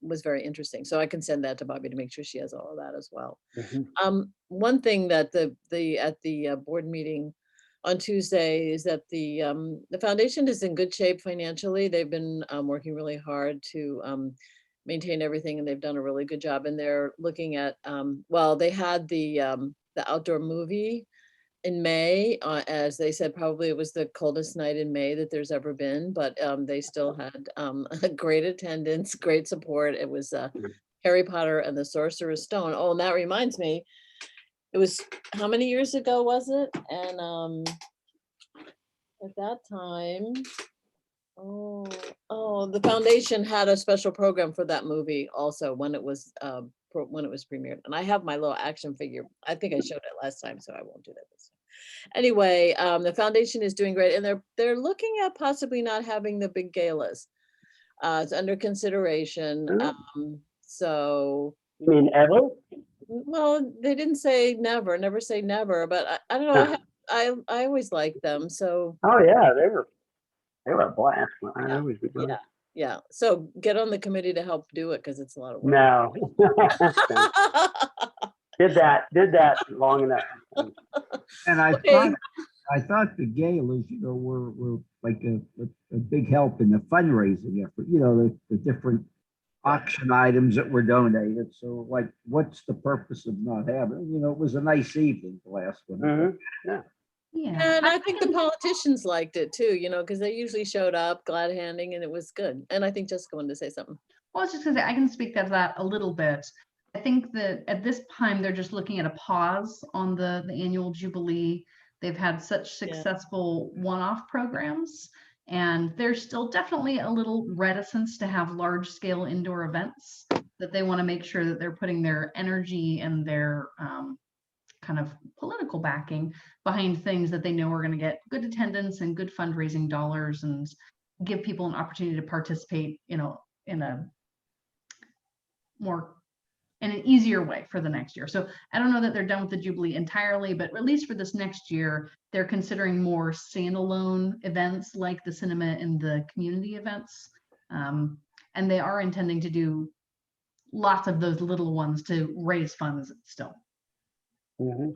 [SPEAKER 1] was very interesting. So I can send that to Bobby to make sure she has all of that as well.
[SPEAKER 3] Mm-hmm.
[SPEAKER 1] One thing that at the board meeting on Tuesday is that the foundation is in good shape financially. They've been working really hard to maintain everything, and they've done a really good job. And they're looking at they had the outdoor movie in May, as they said, probably it was the coldest night in May that there's ever been, but they still had a great attendance, great support. It was Harry Potter and the Sorcerer's Stone. Oh, and that reminds me, it was, how many years ago was it? And at that time, the foundation had a special program for that movie also when it was premiered. And I have my little action figure. I think I showed it last time, so I won't do that this time. Anyway, the foundation is doing great, and they're looking at possibly not having the big galas. It's under consideration. So
[SPEAKER 3] You mean ever?
[SPEAKER 1] well, they didn't say never say never, but I don't know. I always liked them. So
[SPEAKER 3] Oh yeah, they were a blast. I always be glad.
[SPEAKER 1] yeah. So get on the committee to help do it because it's a lot of work.
[SPEAKER 3] No. did that long enough.
[SPEAKER 11] And I thought the galas, were like a big help in the fundraising effort. The different auction items that were donated. So, like, what's the purpose of not having? It was a nice evening, the last one.
[SPEAKER 3] Yeah.
[SPEAKER 1] And I think the politicians liked it too, because they usually showed up glad handing, and it was good. And I think Jessica wanted to say something.
[SPEAKER 5] Well, I was just gonna say, I can speak to that a little bit. I think that at this time, they're just looking at a pause on the annual Jubilee. They've had such successful one-off programs, and there's still definitely a little reticence to have large-scale indoor events, that they want to make sure that they're putting their energy and their kind of political backing behind things that they know are going to get good attendance and good fundraising dollars, and give people an opportunity to participate, in an easier way for the next year. So I don't know that they're done with the Jubilee entirely, but at least for this next year, they're considering more standalone events like the cinema and the community events. And they are intending to do lots of those little ones to raise funds still.
[SPEAKER 3] Mm-hmm.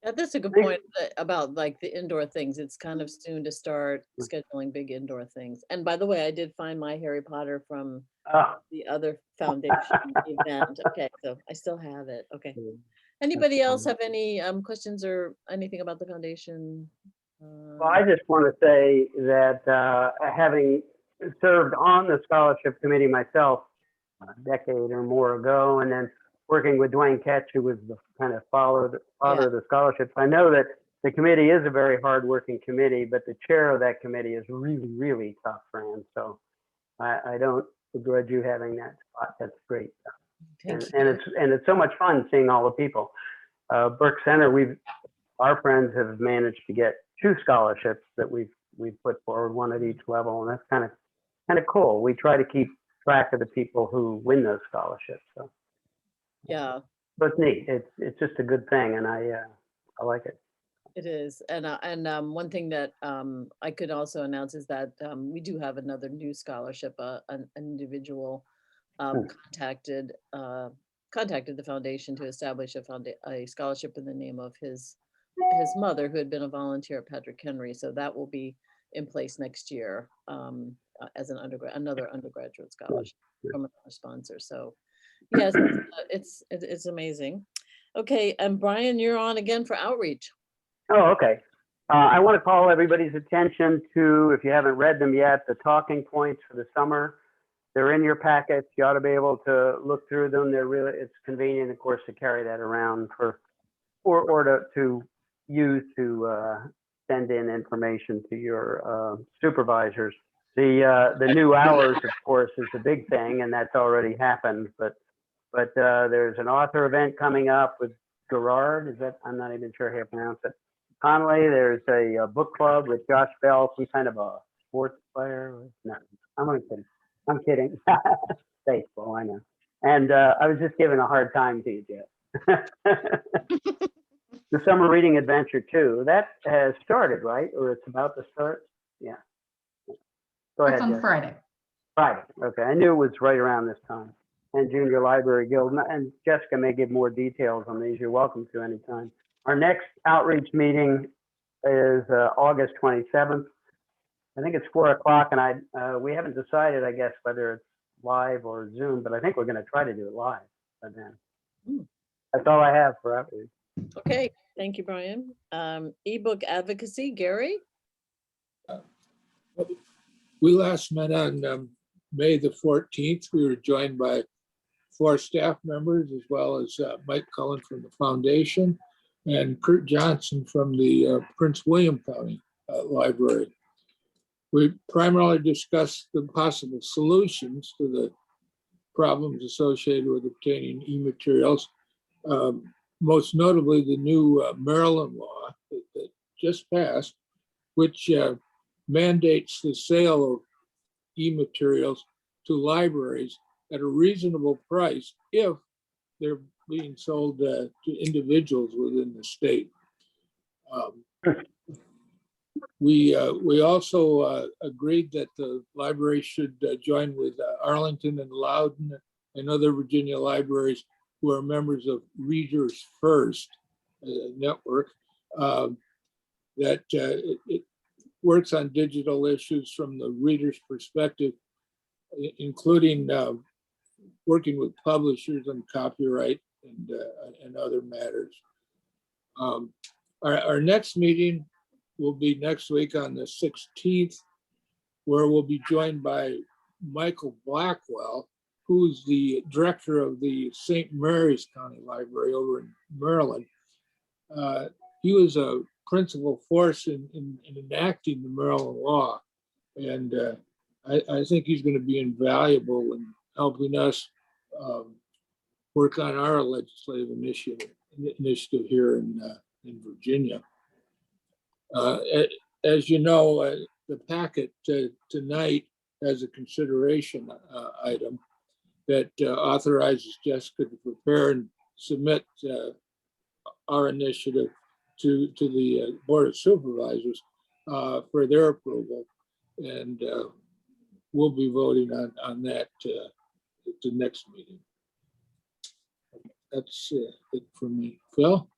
[SPEAKER 1] Yeah, that's a good point about like the indoor things. It's kind of soon to start scheduling big indoor things. And by the way, I did find my Harry Potter from the other foundation event. Okay, so I still have it. Okay. Anybody else have any questions or anything about the foundation?
[SPEAKER 3] Well, I just want to say that having served on the scholarship committee myself a decade or more ago, and then working with Dwayne Ketch, who was the kind of father of the scholarships, I know that the committee is a very hardworking committee, but the chair of that committee is really, really tough, Fran. So I don't begrudge you having that spot. That's great. And it's so much fun seeing all the people. Burke Center, our friends have managed to get 2 scholarships that we've put forward, one at each level, and that's kind of cool. We try to keep track of the people who win those scholarships. So.
[SPEAKER 1] Yeah,
[SPEAKER 3] But it's neat. It's just a good thing, and I like it.
[SPEAKER 1] it is. And one thing that I could also announce is that we do have another new scholarship. An individual contacted the foundation to establish a scholarship in the name of his mother, who had been a volunteer at Patrick Henry. So that will be in place next year as another undergraduate scholarship from another sponsor. So yes, it's amazing. Okay, and Brian, you're on again for outreach.
[SPEAKER 3] Oh, okay. I want to call everybody's attention to, if you haven't read them yet, the talking points for the summer. They're in your packets. You ought to be able to look through them. It's convenient, of course, to carry that around or to use to send in information to your supervisors. The new hours, of course, is a big thing, and that's already happened. But there's an author event coming up with Gerard. I'm not even sure how to pronounce it. Conley. There's a book club with Josh Bell, some kind of a sports player. No, I'm only kidding. I'm kidding. Baseball, I know. And I was just giving a hard time to you, Jeff. The summer reading adventure too. That has started, right? Or it's about to start? Yeah. Go ahead.
[SPEAKER 5] It's on
[SPEAKER 3] Jeff.
[SPEAKER 5] Friday.
[SPEAKER 3] Friday. Okay. I knew it was right around this time. And Junior Library Guild. And Jessica may give more details on these. You're welcome to anytime. Our next outreach meeting is August 27th. I think it's 4 o'clock, and we haven't decided, I guess, whether it's live or Zoom, but I think we're going to try to do it live by then. That's all I have for outreach.
[SPEAKER 1] Okay, thank you, Brian. Ebook Advocacy, Gary?
[SPEAKER 12] We last met on May the 14th. We were joined by 4 staff members, as well as Mike Cullen from the foundation and Kurt Johnson from the Prince William County Library. We primarily discussed the possible solutions to the problems associated with obtaining e-materials, most notably the new Maryland law that just passed, which mandates the sale of e-materials to libraries at a reasonable price if they're being sold to individuals within the state. We also agreed that the library should join with Arlington and Loudoun and other Virginia libraries who are members of Readers First network that it works on digital issues from the reader's perspective, including working with publishers on copyright and other matters. Our next meeting will be next week on the 16th, where we'll be joined by Michael Blackwell, who's the director of the St. Mary's County Library over in Maryland. He was a principal force in enacting the Maryland law. And I think he's going to be invaluable in helping us work on our legislative initiative here in Virginia. As you know, the packet tonight has a consideration item that authorizes Jessica to prepare and submit our initiative to the Board of Supervisors for their approval. And we'll be voting on that at the next meeting. That's it for me. Phil?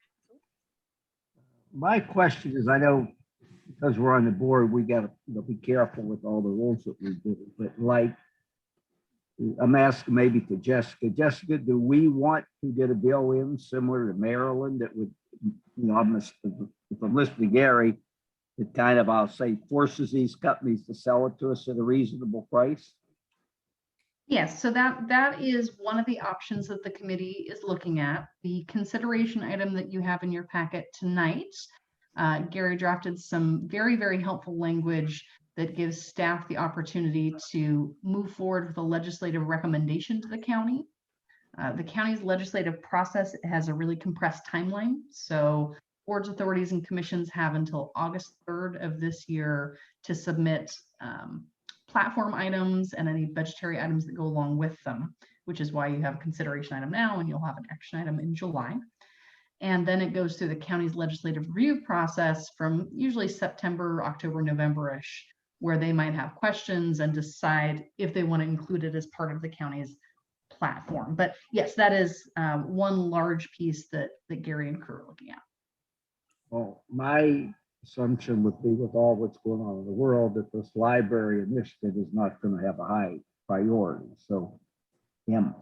[SPEAKER 11] My question is, I know because we're on the board, we got to be careful with all the rules that we do, but like, I'm asking maybe to Jessica. Jessica, do we want to get a bill in similar to Maryland that would, if I'm listening to Gary, it kind of, I'll say, forces these companies to sell it to us at a reasonable price?
[SPEAKER 5] Yes, so that is one of the options that the committee is looking at. The consideration item that you have in your packet tonight, Gary drafted some very, very helpful language that gives staff the opportunity to move forward with a legislative recommendation to the county. The county's legislative process has a really compressed timeline. So boards, authorities, and commissions have until August 3rd of this year to submit platform items and any budgetary items that go along with them, which is why you have a consideration item now and you'll have an action item in July. And then it goes through the county's legislative review process from usually September, October, November-ish, where they might have questions and decide if they want to include it as part of the county's platform. But yes, that is one large piece that Gary and Kurt are looking at.
[SPEAKER 11] Well, my assumption would be, with all what's going on in the world, that this library initiative is not going to have a high priority. So am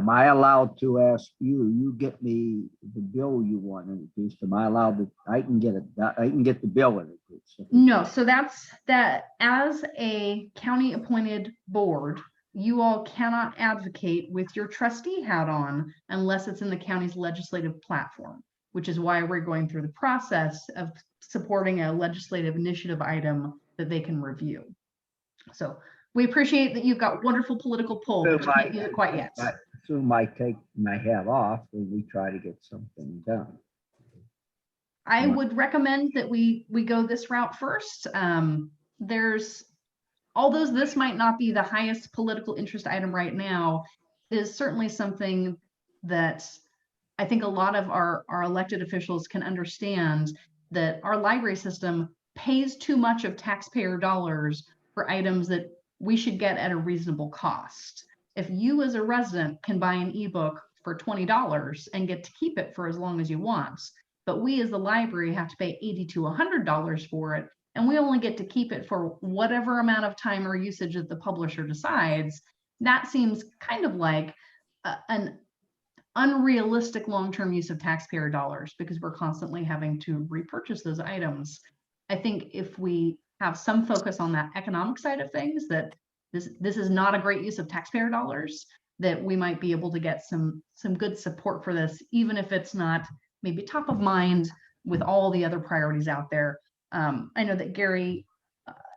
[SPEAKER 11] I allowed to ask you get me the bill you want introduced? Am I allowed to, I can get the bill introduced?
[SPEAKER 5] No, so that's that as a county appointed board, you all cannot advocate with your trustee hat on unless it's in the county's legislative platform, which is why we're going through the process of supporting a legislative initiative item that they can review. So we appreciate that you've got wonderful political pull, but you can't use it quite yet.
[SPEAKER 11] I assume I take my hat off when we try to get something done.
[SPEAKER 5] I would recommend that we go this route first. Although this might not be the highest political interest item right now, it is certainly something that I think a lot of our elected officials can understand, that our library system pays too much of taxpayer dollars for items that we should get at a reasonable cost. If you as a resident can buy an ebook for $20 and get to keep it for as long as you want, but we as the library have to pay $80 to $100 for it, and we only get to keep it for whatever amount of time or usage that the publisher decides, that seems kind of like unrealistic long-term use of taxpayer dollars because we're constantly having to repurchase those items. I think if we have some focus on that economic side of things, that this is not a great use of taxpayer dollars, that we might be able to get some good support for this, even if it's not maybe top of mind with all the other priorities out there. I know that Gary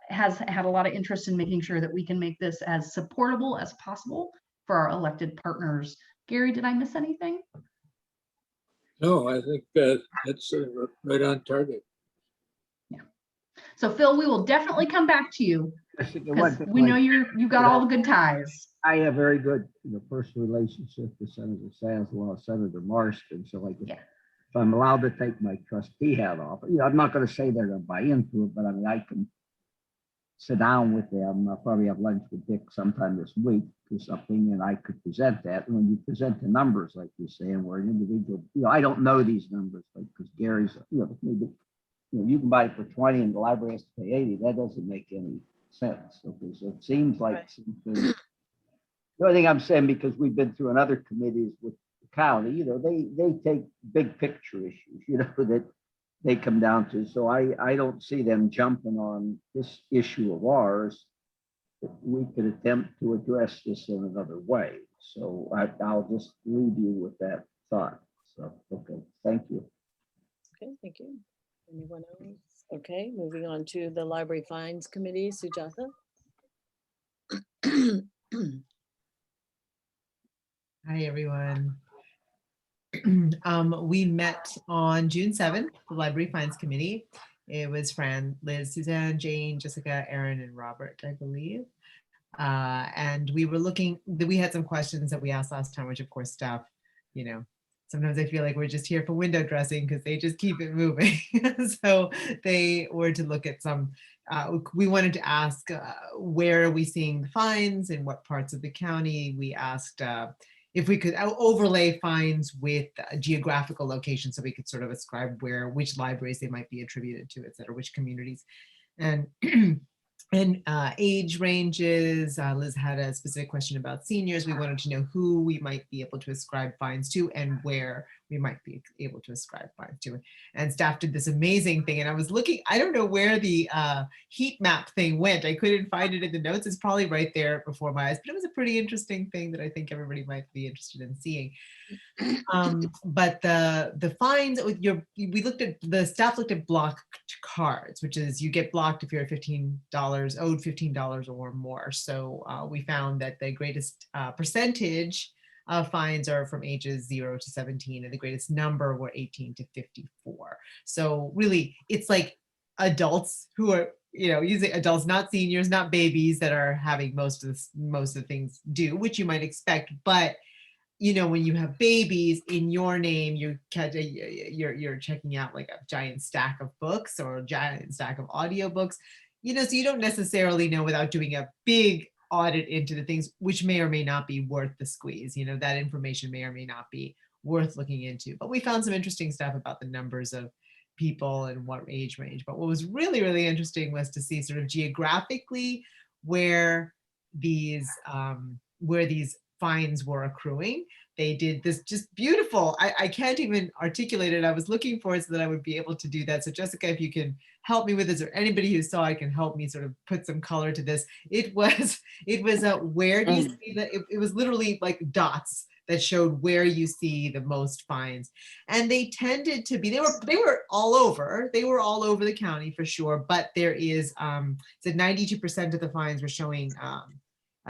[SPEAKER 5] has had a lot of interest in making sure that we can make this as supportable as possible for our elected partners. Gary, did I miss anything?
[SPEAKER 12] No, I think that's right on target.
[SPEAKER 5] So Phil, we will definitely come back to you because
[SPEAKER 11] thing,
[SPEAKER 5] we know
[SPEAKER 11] like,
[SPEAKER 5] you've got all the good ties.
[SPEAKER 11] I have very good, personal relationship with Senator Sands, Senator Marston. So like, if I'm allowed to take my trustee hat off, I'm not going to say they're going to buy into it, but I mean, I can sit down with them. I'll probably have lunch with Dick sometime this week or something, and I could present that. And when you present the numbers, like you're saying, where an individual, I don't know these numbers, like because Gary's, maybe, you can buy it for 20 and the library has to pay 80. That doesn't make any sense. Okay, so it seems like something. The only thing I'm saying, because we've been through in other committees with the county, they take big picture issues, that they come down to. So I don't see them jumping on this issue of ours. We could attempt to address this in another way. So I'll just leave you with that thought. So, okay, thank you.
[SPEAKER 1] Okay, thank you. Anyone else? Okay, moving on to the Library Fines Committee, Sujatha.
[SPEAKER 2] Hi, everyone. We met on June 7th, the Library Fines Committee. It was Fran, Liz, Suzanne, Jane, Jessica, Aaron, and Robert, I believe. And we were we had some questions that we asked last time, which of course staff, sometimes I feel like we're just here for window dressing because they just keep it moving. So they were to look at some, we wanted to ask where are we seeing the fines in what parts of the county. We asked if we could overlay fines with geographical locations so we could sort of ascribe which libraries they might be attributed to, et cetera, which communities. And and age ranges. Liz had a specific question about seniors. We wanted to know who we might be able to ascribe fines to and where we might be able to ascribe fines to. And staff did this amazing thing. And I was looking, I don't know where the heat map thing went. I couldn't find it in the notes. It's probably right there before my eyes, but it was a pretty interesting thing that I think everybody might be interested in seeing. But the fines, the staff looked at blocked cards, which is you get blocked if you're owed $15 or more. So we found that the greatest percentage of fines are from ages 0 to 17, and the greatest number were 18 to 54. So really, it's like adults who are, usually adults, not seniors, not babies, that are having most of the things due, which you might expect. But when you have babies in your name, you're checking out like a giant stack of books or a giant stack of audiobooks, so you don't necessarily know without doing a big audit into the things, which may or may not be worth the squeeze. That information may or may not be worth looking into. But we found some interesting stuff about the numbers of people and what age range. But what was really, really interesting was to see sort of geographically where these fines were accruing. They did this just beautiful. I can't even articulate it. I was looking for it so that I would be able to do that. So Jessica, if you can help me with this, or anybody who saw it can help me sort of put some color to this. It was where do you see that? It was literally like dots that showed where you see the most fines. And they tended to be, they were all over. They were all over the county for sure. But there is, so 92% of the fines were showing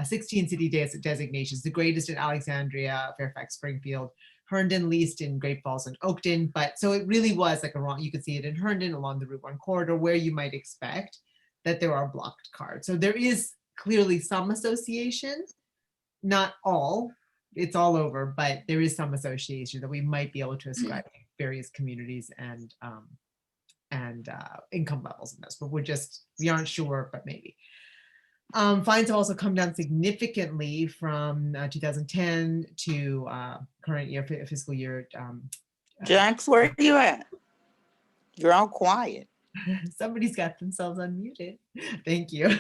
[SPEAKER 2] 16 city designations, the greatest in Alexandria, Fairfax, Springfield, Herndon, least in Great Falls and Oakton. But so it really was like you could see it in Herndon along the Route 1 corridor where you might expect that there are blocked cards. So there is clearly some association, not all, it's all over, but there is some association that we might be able to ascribe to various communities and income levels in this, but we aren't sure, but maybe. Fines have also come down significantly from 2010 to current year, fiscal year.
[SPEAKER 14] Jax, where are you at? You're all quiet.
[SPEAKER 2] Somebody's got themselves unmuted. Thank you.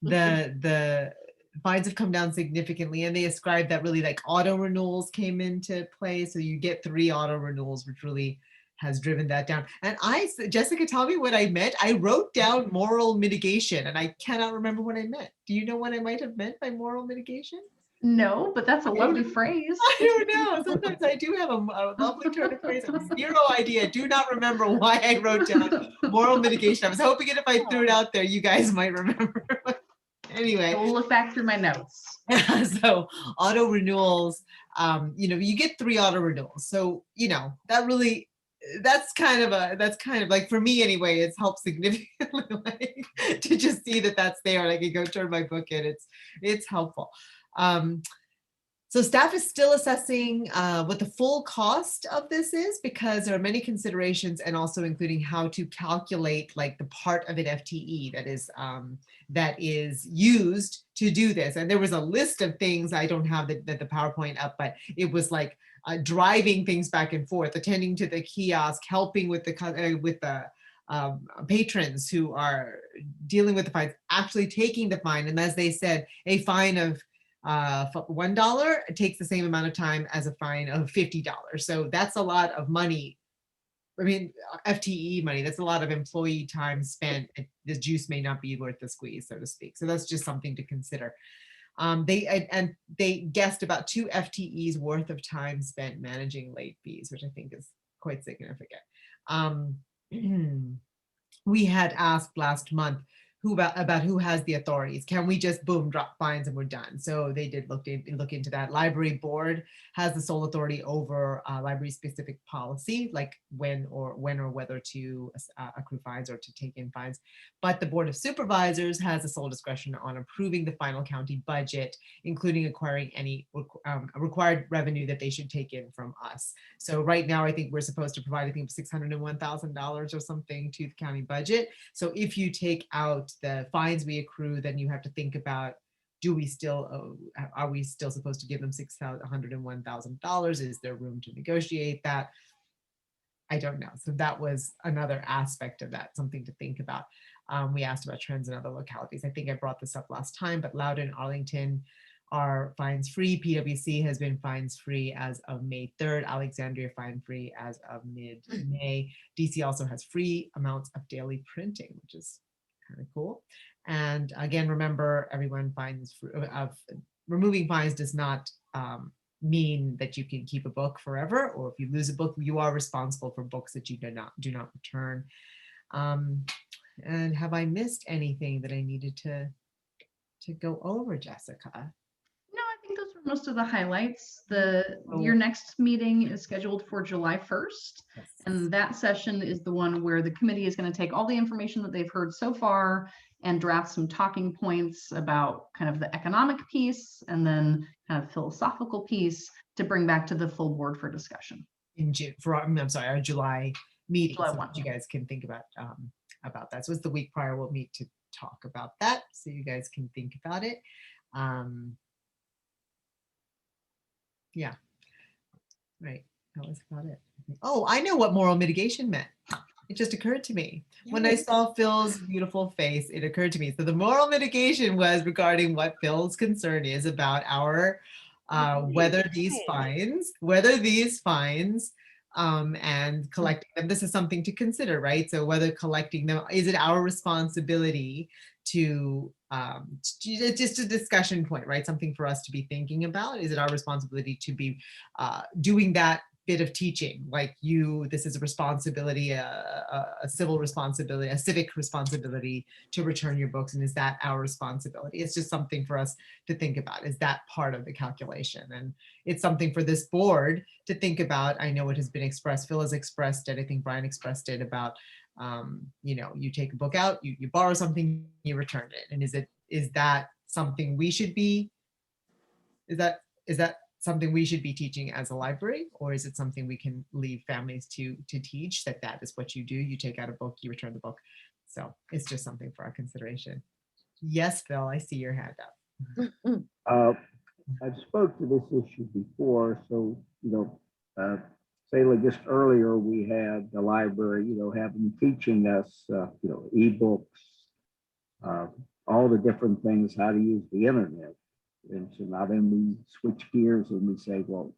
[SPEAKER 2] The fines have come down significantly, and they ascribed that really like auto renewals came into play. So you get 3 auto renewals, which really has driven that down. And Jessica, tell me what I meant. I wrote down moral mitigation and I cannot remember what I meant. Do you know what I might have meant by moral mitigation?
[SPEAKER 5] No, but that's a lovely phrase.
[SPEAKER 2] I don't know. Sometimes I do have a lovely turn of phrase. I have zero idea. Do not remember why I wrote down moral mitigation. I was hoping if I threw it out there, you guys might remember. Anyway,
[SPEAKER 5] we'll look back through my notes.
[SPEAKER 2] So auto renewals, you get 3 auto renewals. So, that really, that's kind of like, for me anyway, it's helped significantly like, to just see that that's there and I can go turn my book in. It's helpful. So staff is still assessing what the full cost of this is, because there are many considerations, and also including how to calculate like the part of an FTE that is used to do this. And there was a list of things. I don't have the PowerPoint up, but it was like driving things back and forth, attending to the kiosk, helping with the patrons who are dealing with the fines, actually taking the fine. And as they said, a fine of $1, it takes the same amount of time as a fine of $50. So that's a lot of money. I mean, FTE money, that's a lot of employee time spent. The juice may not be worth the squeeze, so to speak. So that's just something to consider. They guessed about 2 FTEs worth of time spent managing late fees, which I think is quite significant. We had asked last month about who has the authorities. Can we just boom, drop fines and we're done? So they did look into that. Library board has the sole authority over library specific policy, like when or whether to accrue fines or to take in fines. But the board of supervisors has the sole discretion on approving the final county budget, including acquiring any required revenue that they should take in from us. So right now, I think we're supposed to provide, I think, $601,000 or something to the county budget. So if you take out the fines we accrue, then you have to think about, are we still supposed to give them $601,000? Is there room to negotiate that? I don't know. So that was another aspect of that, something to think about. We asked about trends in other localities. I think I brought this up last time, but Loudoun, Arlington are fines free. PwC has been fines free as of May 3rd. Alexandria fine free as of mid-May. DC also has free amounts of daily printing, which is kind of cool. And again, remember, everyone removing fines does not mean that you can keep a book forever, or if you lose a book, you are responsible for books that you do not return. And have I missed anything that I needed to go over, Jessica?
[SPEAKER 5] No, I think those were most of the highlights. Your next meeting is scheduled for July 1st.
[SPEAKER 2] Yes.
[SPEAKER 5] And that session is the one where the committee is going to take all the information that they've heard so far and draft some talking points about kind of the economic piece and then kind of philosophical piece to bring back to the full board for discussion.
[SPEAKER 2] Our July meeting,
[SPEAKER 5] July
[SPEAKER 2] so
[SPEAKER 5] 1.
[SPEAKER 2] that you guys can think about that. So it's the week prior, we'll meet to talk about that, so you guys can think about it. Yeah, right. That was about it. Oh, I know what moral mitigation meant. It just occurred to me. When I saw Phil's beautiful face, it occurred to me. So the moral mitigation was regarding what Phil's concern is about our whether these fines and collecting them. This is something to consider, right? So whether collecting them, is it our responsibility to, it's just a discussion point, right? Something for us to be thinking about. Is it our responsibility to be doing that bit of teaching, like this is a responsibility, a civil responsibility, a civic responsibility to return your books, and is that our responsibility? It's just something for us to think about. Is that part of the calculation? And it's something for this board to think about. I know it has been expressed, Phil has expressed it, I think Brian expressed it about, you take a book out, you borrow something, you return it. And is that something we should be, is that something we should be teaching as a library, or is it something we can leave families to teach, that is what you do? You take out a book, you return the book. So it's just something for our consideration. Yes, Phil, I see your hand up.
[SPEAKER 11] I've spoke to this issue before, so say like just earlier we had the library, having teaching us, ebooks, all the different things, how to use the internet. And so now then we switch gears and we say, well,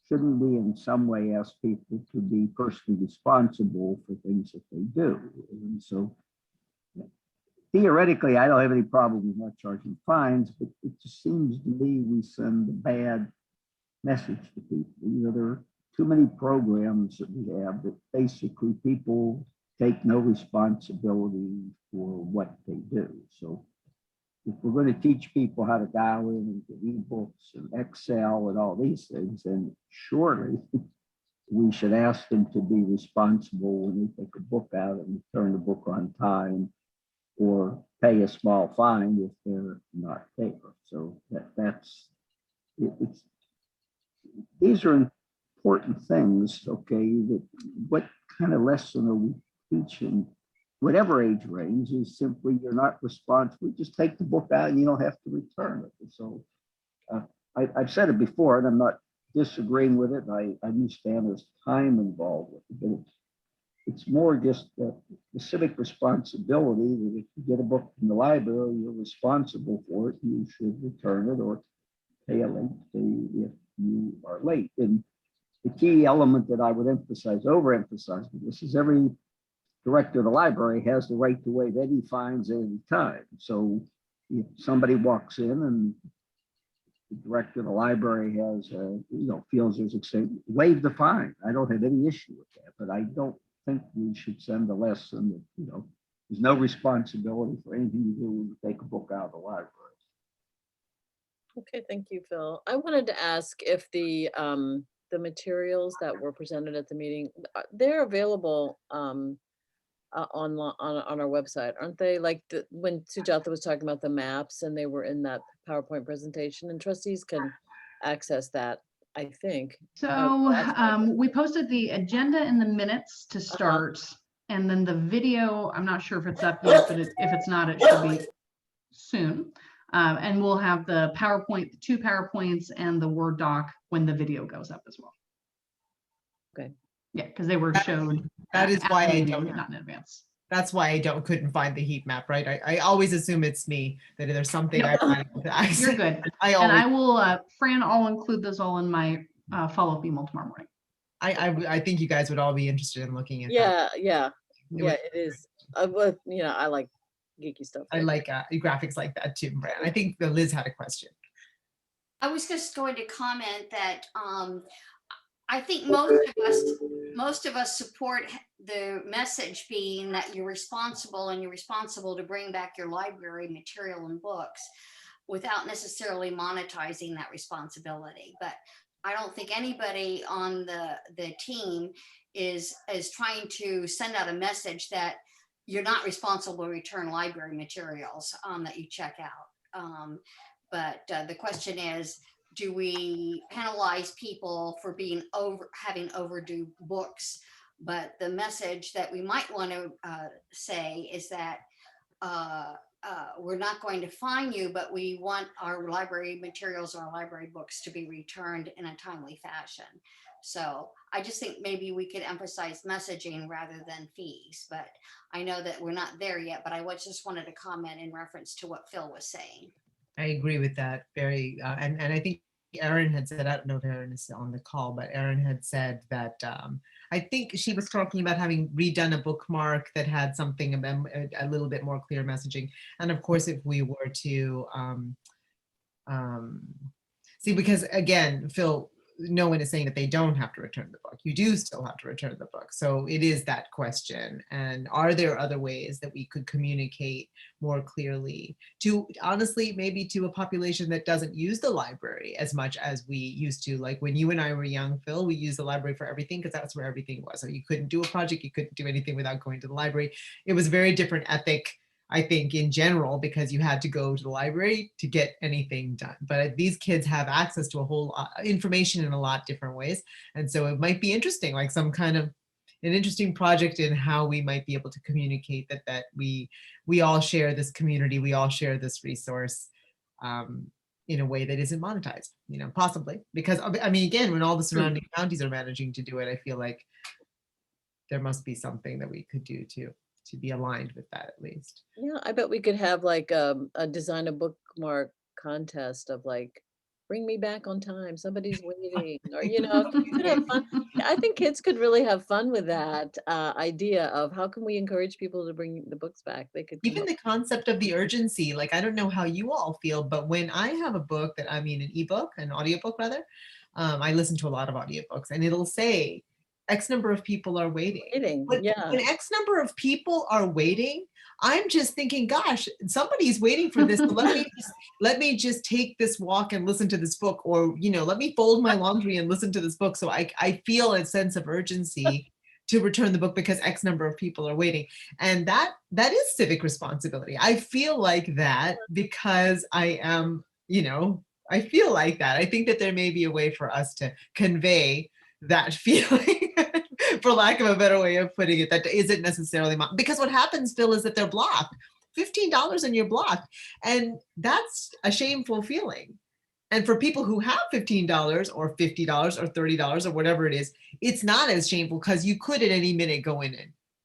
[SPEAKER 11] shouldn't we in some way ask people to be personally responsible for things that they do? And so theoretically, I don't have any problem with not charging fines, but it just seems to me we send a bad message to people. You know, there are too many programs that we have that basically people take no responsibility for what they do. So if we're going to teach people how to dial in and get ebooks and Excel and all these things, then surely we should ask them to be responsible when they take a book out and return the book on time, or pay a small fine if they're not there. So these are important things, okay, that what kind of lesson are we teaching, whatever age range, is simply you're not responsible, just take the book out and you don't have to return it. So I've said it before, and I'm not disagreeing with it. I understand there's time involved with it, but it's more just the civic responsibility that if you get a book from the library, you're responsible for it. You should return it or pay a late fee if you are late. And the key element that I would overemphasize with this is every director of the library has the right to waive any fines at any time. So if somebody walks in and the director of the library has, feels there's extent, waive the fine. I don't have any issue with that, but I don't think we should send a lesson that, there's no responsibility for anything you do when you take a book out of the library.
[SPEAKER 1] Okay, thank you, Phil. I wanted to ask if the materials that were presented at the meeting, they're available on our website, aren't they? Like when Sujatha was talking about the maps and they were in that PowerPoint presentation, and trustees can access that, I think.
[SPEAKER 5] So we posted the agenda and the minutes to start, and then the video, I'm not sure if it's up yet, but if it's not, it should be soon. And we'll have the PowerPoint, the 2 PowerPoints and the Word doc when the video goes up as well.
[SPEAKER 1] Okay.
[SPEAKER 5] Yeah, because they were showed.
[SPEAKER 2] That is why I don't,
[SPEAKER 5] not in advance.
[SPEAKER 2] That's why I couldn't find the heat map, right? I always assume it's me, that there's something I'm not able to access.
[SPEAKER 5] You're good. I will, Fran, I'll include those all in my follow-up email tomorrow morning.
[SPEAKER 2] I think you guys would all be interested in looking at
[SPEAKER 1] that.
[SPEAKER 2] Yeah,
[SPEAKER 1] it is. I like geeky stuff.
[SPEAKER 2] I like graphics like that too, Fran. I think Liz had a question.
[SPEAKER 9] I was just going to comment that I think most of us support the message being that you're responsible, and you're responsible to bring back your library material and books without necessarily monetizing that responsibility. But I don't think anybody on the team is trying to send out a message that you're not responsible to return library materials that you check out. But the question is, do we penalize people for having overdue books? But the message that we might want to say is that we're not going to fine you, but we want our library materials or our library books to be returned in a timely fashion. So I just think maybe we could emphasize messaging rather than fees, but I know that we're not there yet, but I just wanted to comment in reference to what Phil was saying.
[SPEAKER 2] I agree with that very, and I think Erin had said, I don't know if Erin is on the call, but Erin had said that I think she was talking about having redone a bookmark that had something about a little bit more clear messaging. And of course, if we were to see, because again, Phil, no one is saying that they don't have to return the book. You do still have to return the book. So it is that question. And are there other ways that we could communicate more clearly to, honestly, maybe to a population that doesn't use the library as much as we used to? Like when you and I were young, Phil, we used the library for everything because that's where everything was. So you couldn't do a project, you couldn't do anything without going to the library. It was a very different ethic, I think, in general, because you had to go to the library to get anything done. But these kids have access to a whole information in a lot different ways. And so it might be interesting, like some kind of an interesting project in how we might be able to communicate that we all share this community, we all share this resource in a way that isn't monetized, possibly. Because, I mean, again, when all the surrounding counties are managing to do it, I feel like there must be something that we could do to be aligned with that at least.
[SPEAKER 1] Yeah, I bet we could have like a design a bookmark contest of like, bring me back on time, somebody's waiting, or, you know, you could have fun. I think kids could really have fun with that idea of how can we encourage people to bring the books back? They could come
[SPEAKER 2] Even
[SPEAKER 1] up.
[SPEAKER 2] the concept of the urgency, like, I don't know how you all feel, but when I have a book that, I mean, an ebook, an audiobook rather, I listen to a lot of audiobooks, and it'll say X number of people are waiting. But
[SPEAKER 1] yeah.
[SPEAKER 2] when X number of people are waiting, I'm just thinking, gosh, somebody's waiting for this. So let me just take this walk and listen to this book, or, you know, let me fold my laundry and listen to this book. So I feel a sense of urgency to return the book because X number of people are waiting. And that is civic responsibility. I feel like that because I am, you know, I feel like that. I think that there may be a way for us to convey that feeling, for lack of a better way of putting it, that isn't necessarily because what happens, Phil, is that they're blocked. $15 and you're blocked. And that's a shameful feeling. And for people who have $15 or $50 or $30 or whatever it is, it's not as shameful because you could at any minute go in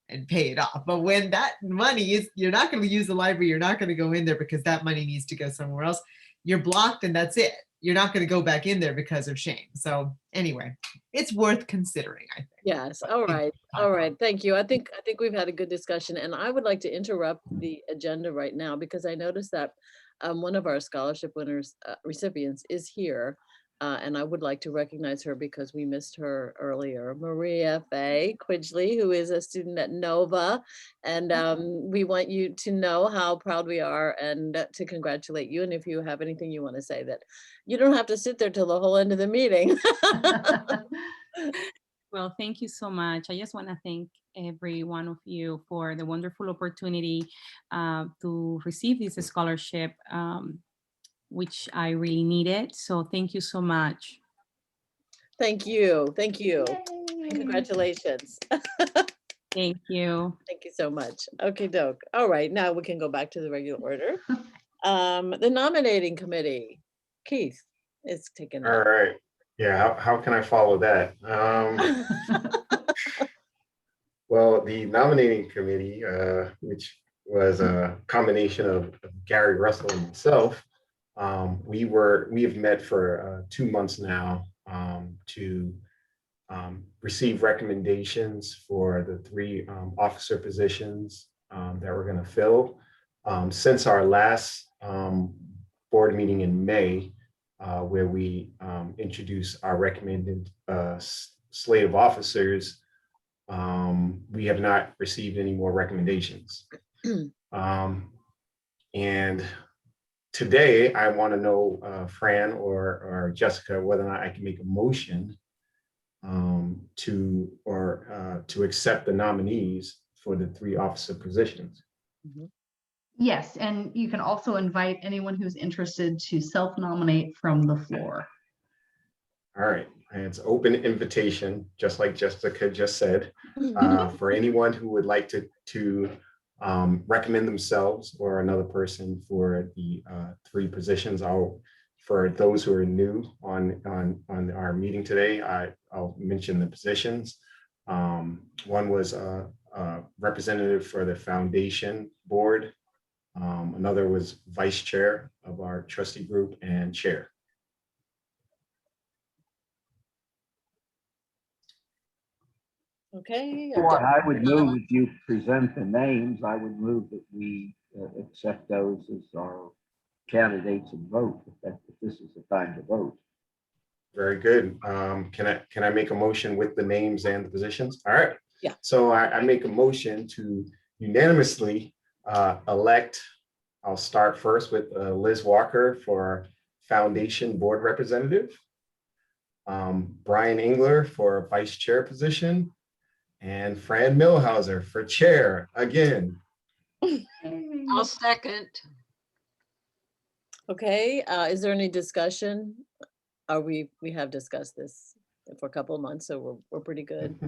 [SPEAKER 2] and pay it off. But when that money is, you're not going to use the library, you're not going to go in there because that money needs to go somewhere else. You're blocked and that's it. You're not going to go back in there because of shame. So anyway, it's worth considering, I think.
[SPEAKER 1] Yes. All right. All right. Thank you. I think we've had a good discussion, and I would like to interrupt the agenda right now because I noticed that one of our scholarship winners recipients is here. And I would like to recognize her because we missed her earlier. Maria Faye Quidgley, who is a student at Nova. And we want you to know how proud we are and to congratulate you. And if you have anything you want to say, that you don't have to sit there till the whole end of the meeting.
[SPEAKER 15] Well, thank you so much. I just want to thank every one of you for the wonderful opportunity to receive this scholarship, which I really needed. So thank you so much.
[SPEAKER 1] Thank you. Thank you. And congratulations.
[SPEAKER 15] Thank you.
[SPEAKER 1] Thank you so much. Okay, doke. All right, now we can go back to the regular order. The nominating committee. Keith is taking
[SPEAKER 16] All right. Yeah, how can I follow that? Well, the nominating committee, which was a combination of Gary Russell and myself, we have met for 2 months now to receive recommendations for the 3 officer positions that we're going to fill. Since our last board meeting in May, where we introduced our recommended slate of officers, we have not received any more recommendations. And today I want to know, Fran or Jessica, whether or not I can make a motion to accept the nominees for the 3 officer positions.
[SPEAKER 5] Yes, and you can also invite anyone who's interested to self-nominate from the floor.
[SPEAKER 16] All right, and it's open invitation, just like Jessica just said, for anyone who would like to recommend themselves or another person for the 3 positions. For those who are new on our meeting today, I'll mention the positions. One was a representative for the foundation board. Another was vice chair of our trustee group and chair.
[SPEAKER 1] Okay.
[SPEAKER 11] Well, I would move, if you present the names, I would move that we accept those as our candidates and vote, if this is the time to vote.
[SPEAKER 16] Very good. Can I make a motion with the names and the positions? All right.
[SPEAKER 1] Yeah.
[SPEAKER 16] So I make a motion to unanimously elect. I'll start first with Liz Walker for Foundation Board Representative, Brian Engler for Vice Chair position, and Fran Millhauser for Chair again.
[SPEAKER 17] I'll second.
[SPEAKER 1] Okay, is there any discussion? We have discussed this for a couple of months, so we're pretty good.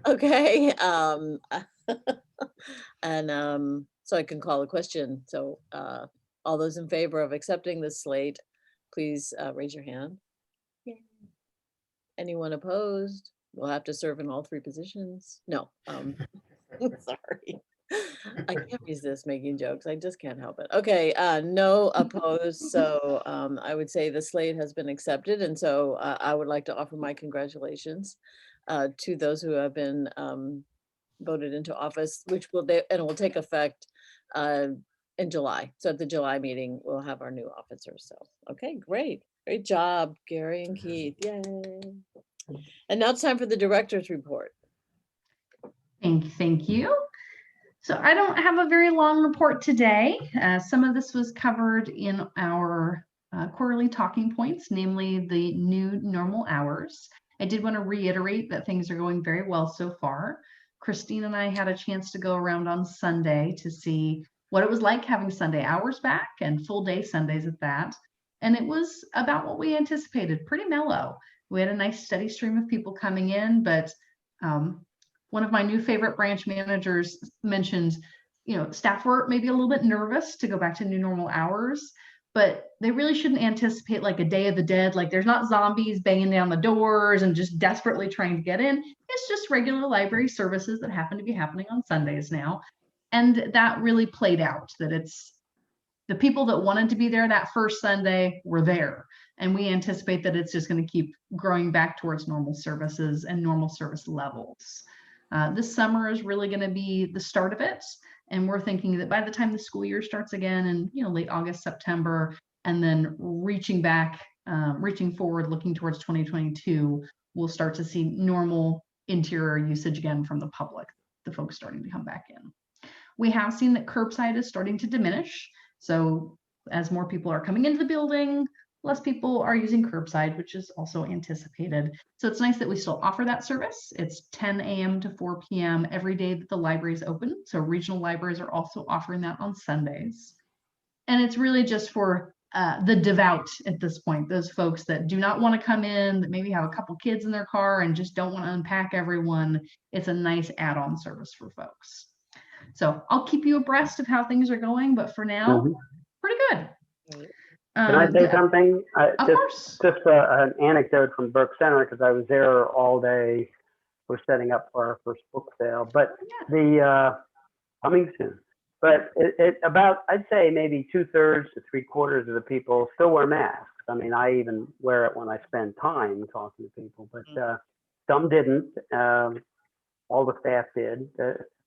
[SPEAKER 1] Okay, and so I can call a question. So all those in favor of accepting this slate, please raise your hand. Yay. Anyone opposed? We'll have to serve in all 3 positions. No, sorry. I can't resist making jokes. I just can't help it. Okay, no opposed. So I would say the slate has been accepted. And so I would like to offer my congratulations to those who have been voted into office, which will, and it will take effect in July. So at the July meeting, we'll have our new officers. So, okay, great. Great job, Gary and Keith. Yay. And now it's time for the director's report.
[SPEAKER 5] Thank you. So I don't have a very long report today. Some of this was covered in our quarterly talking points, namely the new normal hours. I did want to reiterate that things are going very well so far. Christine and I had a chance to go around on Sunday to see what it was like having Sunday hours back and full day Sundays at that. And it was about what we anticipated, pretty mellow. We had a nice steady stream of people coming in, but one of my new favorite branch managers mentioned, staff were maybe a little bit nervous to go back to new normal hours, but they really shouldn't anticipate like a Day of the Dead. Like there's not zombies banging down the doors and just desperately trying to get in. It's just regular library services that happen to be happening on Sundays now. And that really played out, that it's the people that wanted to be there that first Sunday were there. And we anticipate that it's just going to keep growing back towards normal services and normal service levels. This summer is really going to be the start of it. And we're thinking that by the time the school year starts again in late August, September, and then reaching forward, looking towards 2022, we'll start to see normal interior usage again from the public, the folks starting to come back in. We have seen that curbside is starting to diminish. So as more people are coming into the building, less people are using curbside, which is also anticipated. So it's nice that we still offer that service. It's 10 a.m. to 4 p.m. every day that the library is open. So regional libraries are also offering that on Sundays. And it's really just for the devout at this point, those folks that do not want to come in, that maybe have a couple kids in their car and just don't want to unpack everyone. It's a nice add-on service for folks. So I'll keep you abreast of how things are going, but for now, pretty good.
[SPEAKER 3] Can I say something?
[SPEAKER 5] Of course.
[SPEAKER 3] Just an anecdote from Burke Center, because I was there all day. We're setting up for our first book sale, but coming soon. But it about, I'd say maybe 2/3 to 3/4 of the people still wear masks. I mean, I even wear it when I spend time talking to people, but some didn't. All the staff did.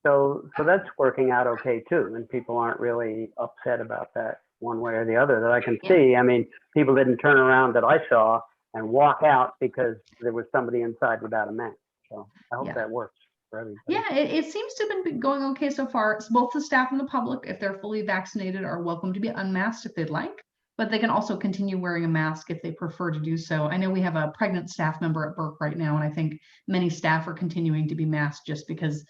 [SPEAKER 3] So that's working out okay too, and people aren't really upset about that one way or the other that I can see. I mean, people didn't turn around that I saw and walk out because there was somebody inside without a mask. So I hope that works for everybody.
[SPEAKER 5] Yeah, it seems to have been going okay so far. So both the staff and the public, if they're fully vaccinated, are welcome to be unmasked if they'd like, but they can also continue wearing a mask if they prefer to do so. I know we have a pregnant staff member at Burke right now, and I think many staff are continuing to be masked just because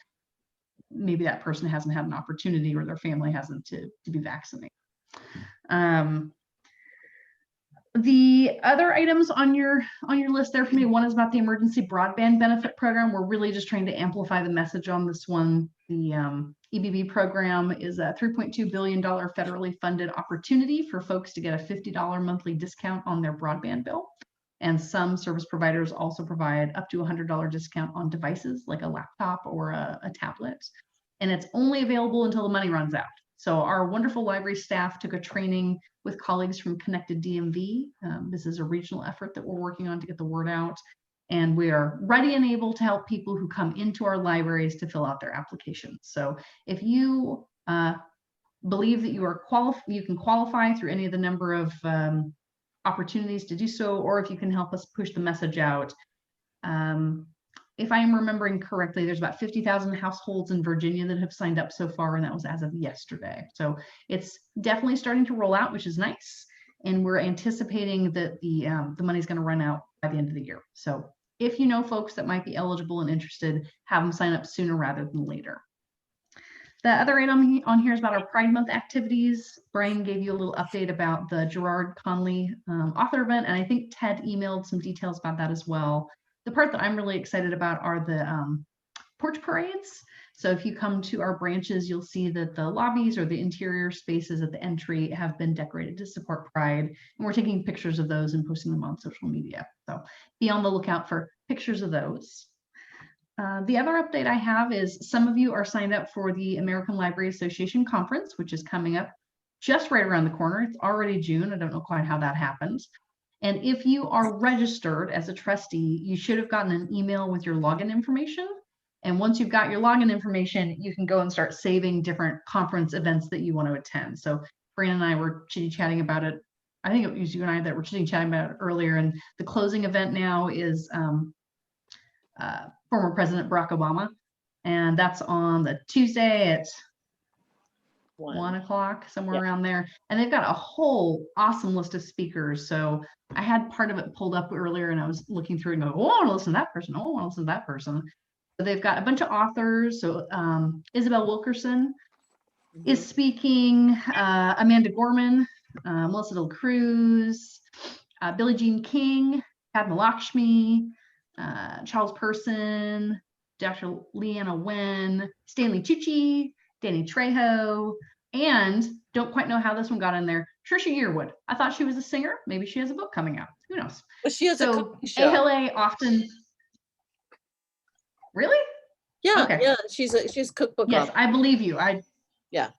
[SPEAKER 5] maybe that person hasn't had an opportunity or their family hasn't to be vaccinated. The other items on your list there for me, one is about the emergency broadband benefit program. We're really just trying to amplify the message on this one. The EBB program is a $3.2 billion federally funded opportunity for folks to get a $50 monthly discount on their broadband bill. And some service providers also provide up to $100 discount on devices like a laptop or a tablet. And it's only available until the money runs out. So our wonderful library staff took a training with colleagues from Connected DMV. This is a regional effort that we're working on to get the word out. And we are ready and able to help people who come into our libraries to fill out their applications. So if you believe that you can qualify through any of the number of opportunities to do so, or if you can help us push the message out. If I'm remembering correctly, there's about 50,000 households in Virginia that have signed up so far, and that was as of yesterday. So it's definitely starting to roll out, which is nice. And we're anticipating that the money's going to run out by the end of the year. So if you know folks that might be eligible and interested, have them sign up sooner rather than later. The other item on here is about our Pride Month activities. Brian gave you a little update about the Gerard Conley author event, and I think Ted emailed some details about that as well. The part that I'm really excited about are the porch parades. So if you come to our branches, you'll see that the lobbies or the interior spaces at the entry have been decorated to support Pride. And we're taking pictures of those and posting them on social media. So be on the lookout for pictures of those. The other update I have is some of you are signed up for the American Library Association Conference, which is coming up just right around the corner. It's already June. I don't know quite how that happens. And if you are registered as a trustee, you should have gotten an email with your login information. And once you've got your login information, you can go and start saving different conference events that you want to attend. So Fran and I were chitty-chatting about it. I think it was you and I that were chitty-chatting about it earlier. And the closing event now is former President Barack Obama. And that's on the Tuesday at 1 o'clock, somewhere around there. And they've got a whole awesome list of speakers. So I had part of it pulled up earlier and I was looking through and go, oh, I want to listen to that person. Oh, I want to listen to that person. So they've got a bunch of authors. So Isabel Wilkerson is speaking, Amanda Gorman, Melissa Del Cruz, Billie Jean King, Padma Lakshmi, Charles Person, Dr. Leanna Wen, Stanley Tucci, Danny Trejo, and don't quite know how this one got in there, Trisha Yearwood. I thought she was a singer. Maybe she has a book coming out. Who knows?
[SPEAKER 1] Well, she has a
[SPEAKER 5] so
[SPEAKER 1] cooking show.
[SPEAKER 5] ALA often. Really?
[SPEAKER 1] Yeah,
[SPEAKER 5] okay.
[SPEAKER 1] Yeah. She's a cookbook
[SPEAKER 5] Yes,
[SPEAKER 1] author.
[SPEAKER 5] I believe you.
[SPEAKER 1] Yeah.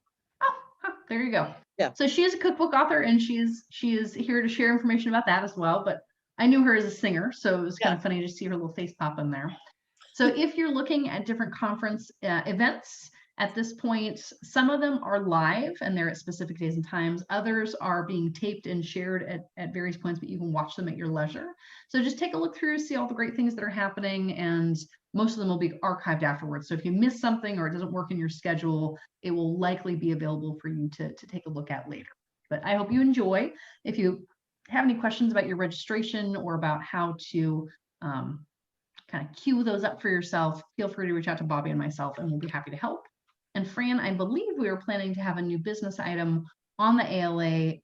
[SPEAKER 5] Oh, there you go.
[SPEAKER 1] Yeah.
[SPEAKER 5] So she is a cookbook author, and she is here to share information about that as well. But I knew her as a singer, so it was kind of funny to see her little face pop in there. So if you're looking at different conference events at this point, some of them are live and they're at specific days and times. Others are being taped and shared at various points, but you can watch them at your leisure. So just take a look through, see all the great things that are happening, and most of them will be archived afterwards. So if you miss something or it doesn't work in your schedule, it will likely be available for you to take a look at later. But I hope you enjoy. If you have any questions about your registration or about how to kind of queue those up for yourself, feel free to reach out to Bobby and myself, and we'll be happy to help. And Fran, I believe we were planning to have a new business item on the ALA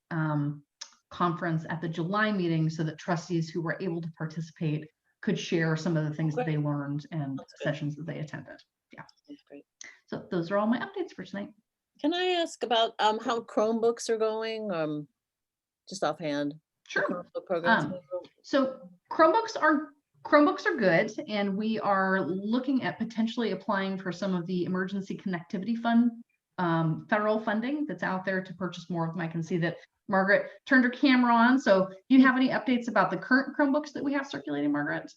[SPEAKER 5] conference at the July meeting so that trustees who were able to participate could share some of the things that they learned and sessions that they attended. Yeah.
[SPEAKER 1] That's great.
[SPEAKER 5] So those are all my updates for tonight.
[SPEAKER 1] Can I ask about how Chromebooks are going? Just offhand.
[SPEAKER 5] Sure.
[SPEAKER 1] Chromebook programs.
[SPEAKER 5] So Chromebooks are good, and we are looking at potentially applying for some of the emergency connectivity fund federal funding that's out there to purchase more of them. I can see that Margaret turned her camera on. So do you have any updates about the current Chromebooks that we have circulating, Margaret?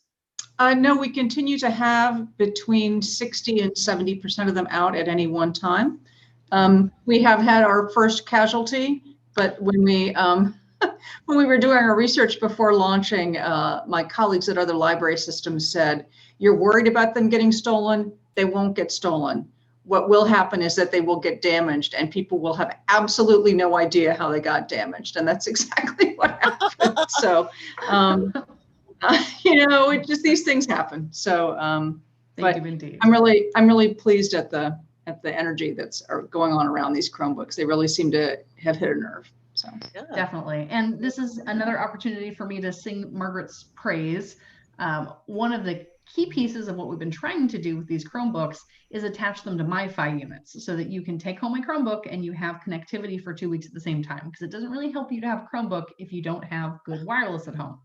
[SPEAKER 6] No, we continue to have between 60 and 70% of them out at any one time. We have had our first casualty, but when we were doing our research before launching, my colleagues at other library systems said, you're worried about them getting stolen? They won't get stolen. What will happen is that they will get damaged and people will have absolutely no idea how they got damaged. And that's exactly what happened. So, it just, these things happen. So,
[SPEAKER 5] They do indeed.
[SPEAKER 6] I'm really pleased at the energy that's going on around these Chromebooks. They really seem to have hit a nerve. So
[SPEAKER 5] definitely. And this is another opportunity for me to sing Margaret's praise. One of the key pieces of what we've been trying to do with these Chromebooks is attach them to MiFi units so that you can take home a Chromebook and you have connectivity for 2 weeks at the same time, because it doesn't really help you to have a Chromebook if you don't have good wireless at home.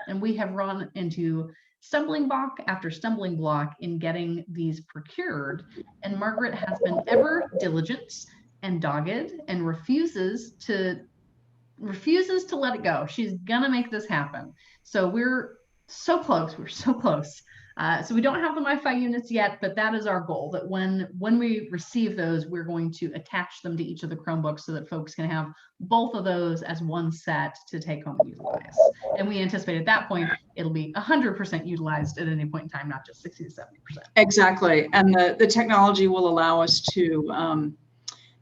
[SPEAKER 5] And we have run into stumbling block after stumbling block in getting these procured. And Margaret has been ever diligent and dogged and refuses to let it go. She's gonna make this happen. So we're so close. We're so close. So we don't have the MiFi units yet, but that is our goal, that when we receive those, we're going to attach them to each of the Chromebooks so that folks can have both of those as one set to take home and utilize. And we anticipate at that point, it'll be 100% utilized at any point in time, not just 60 to 70%.
[SPEAKER 6] exactly. And the technology will allow us to,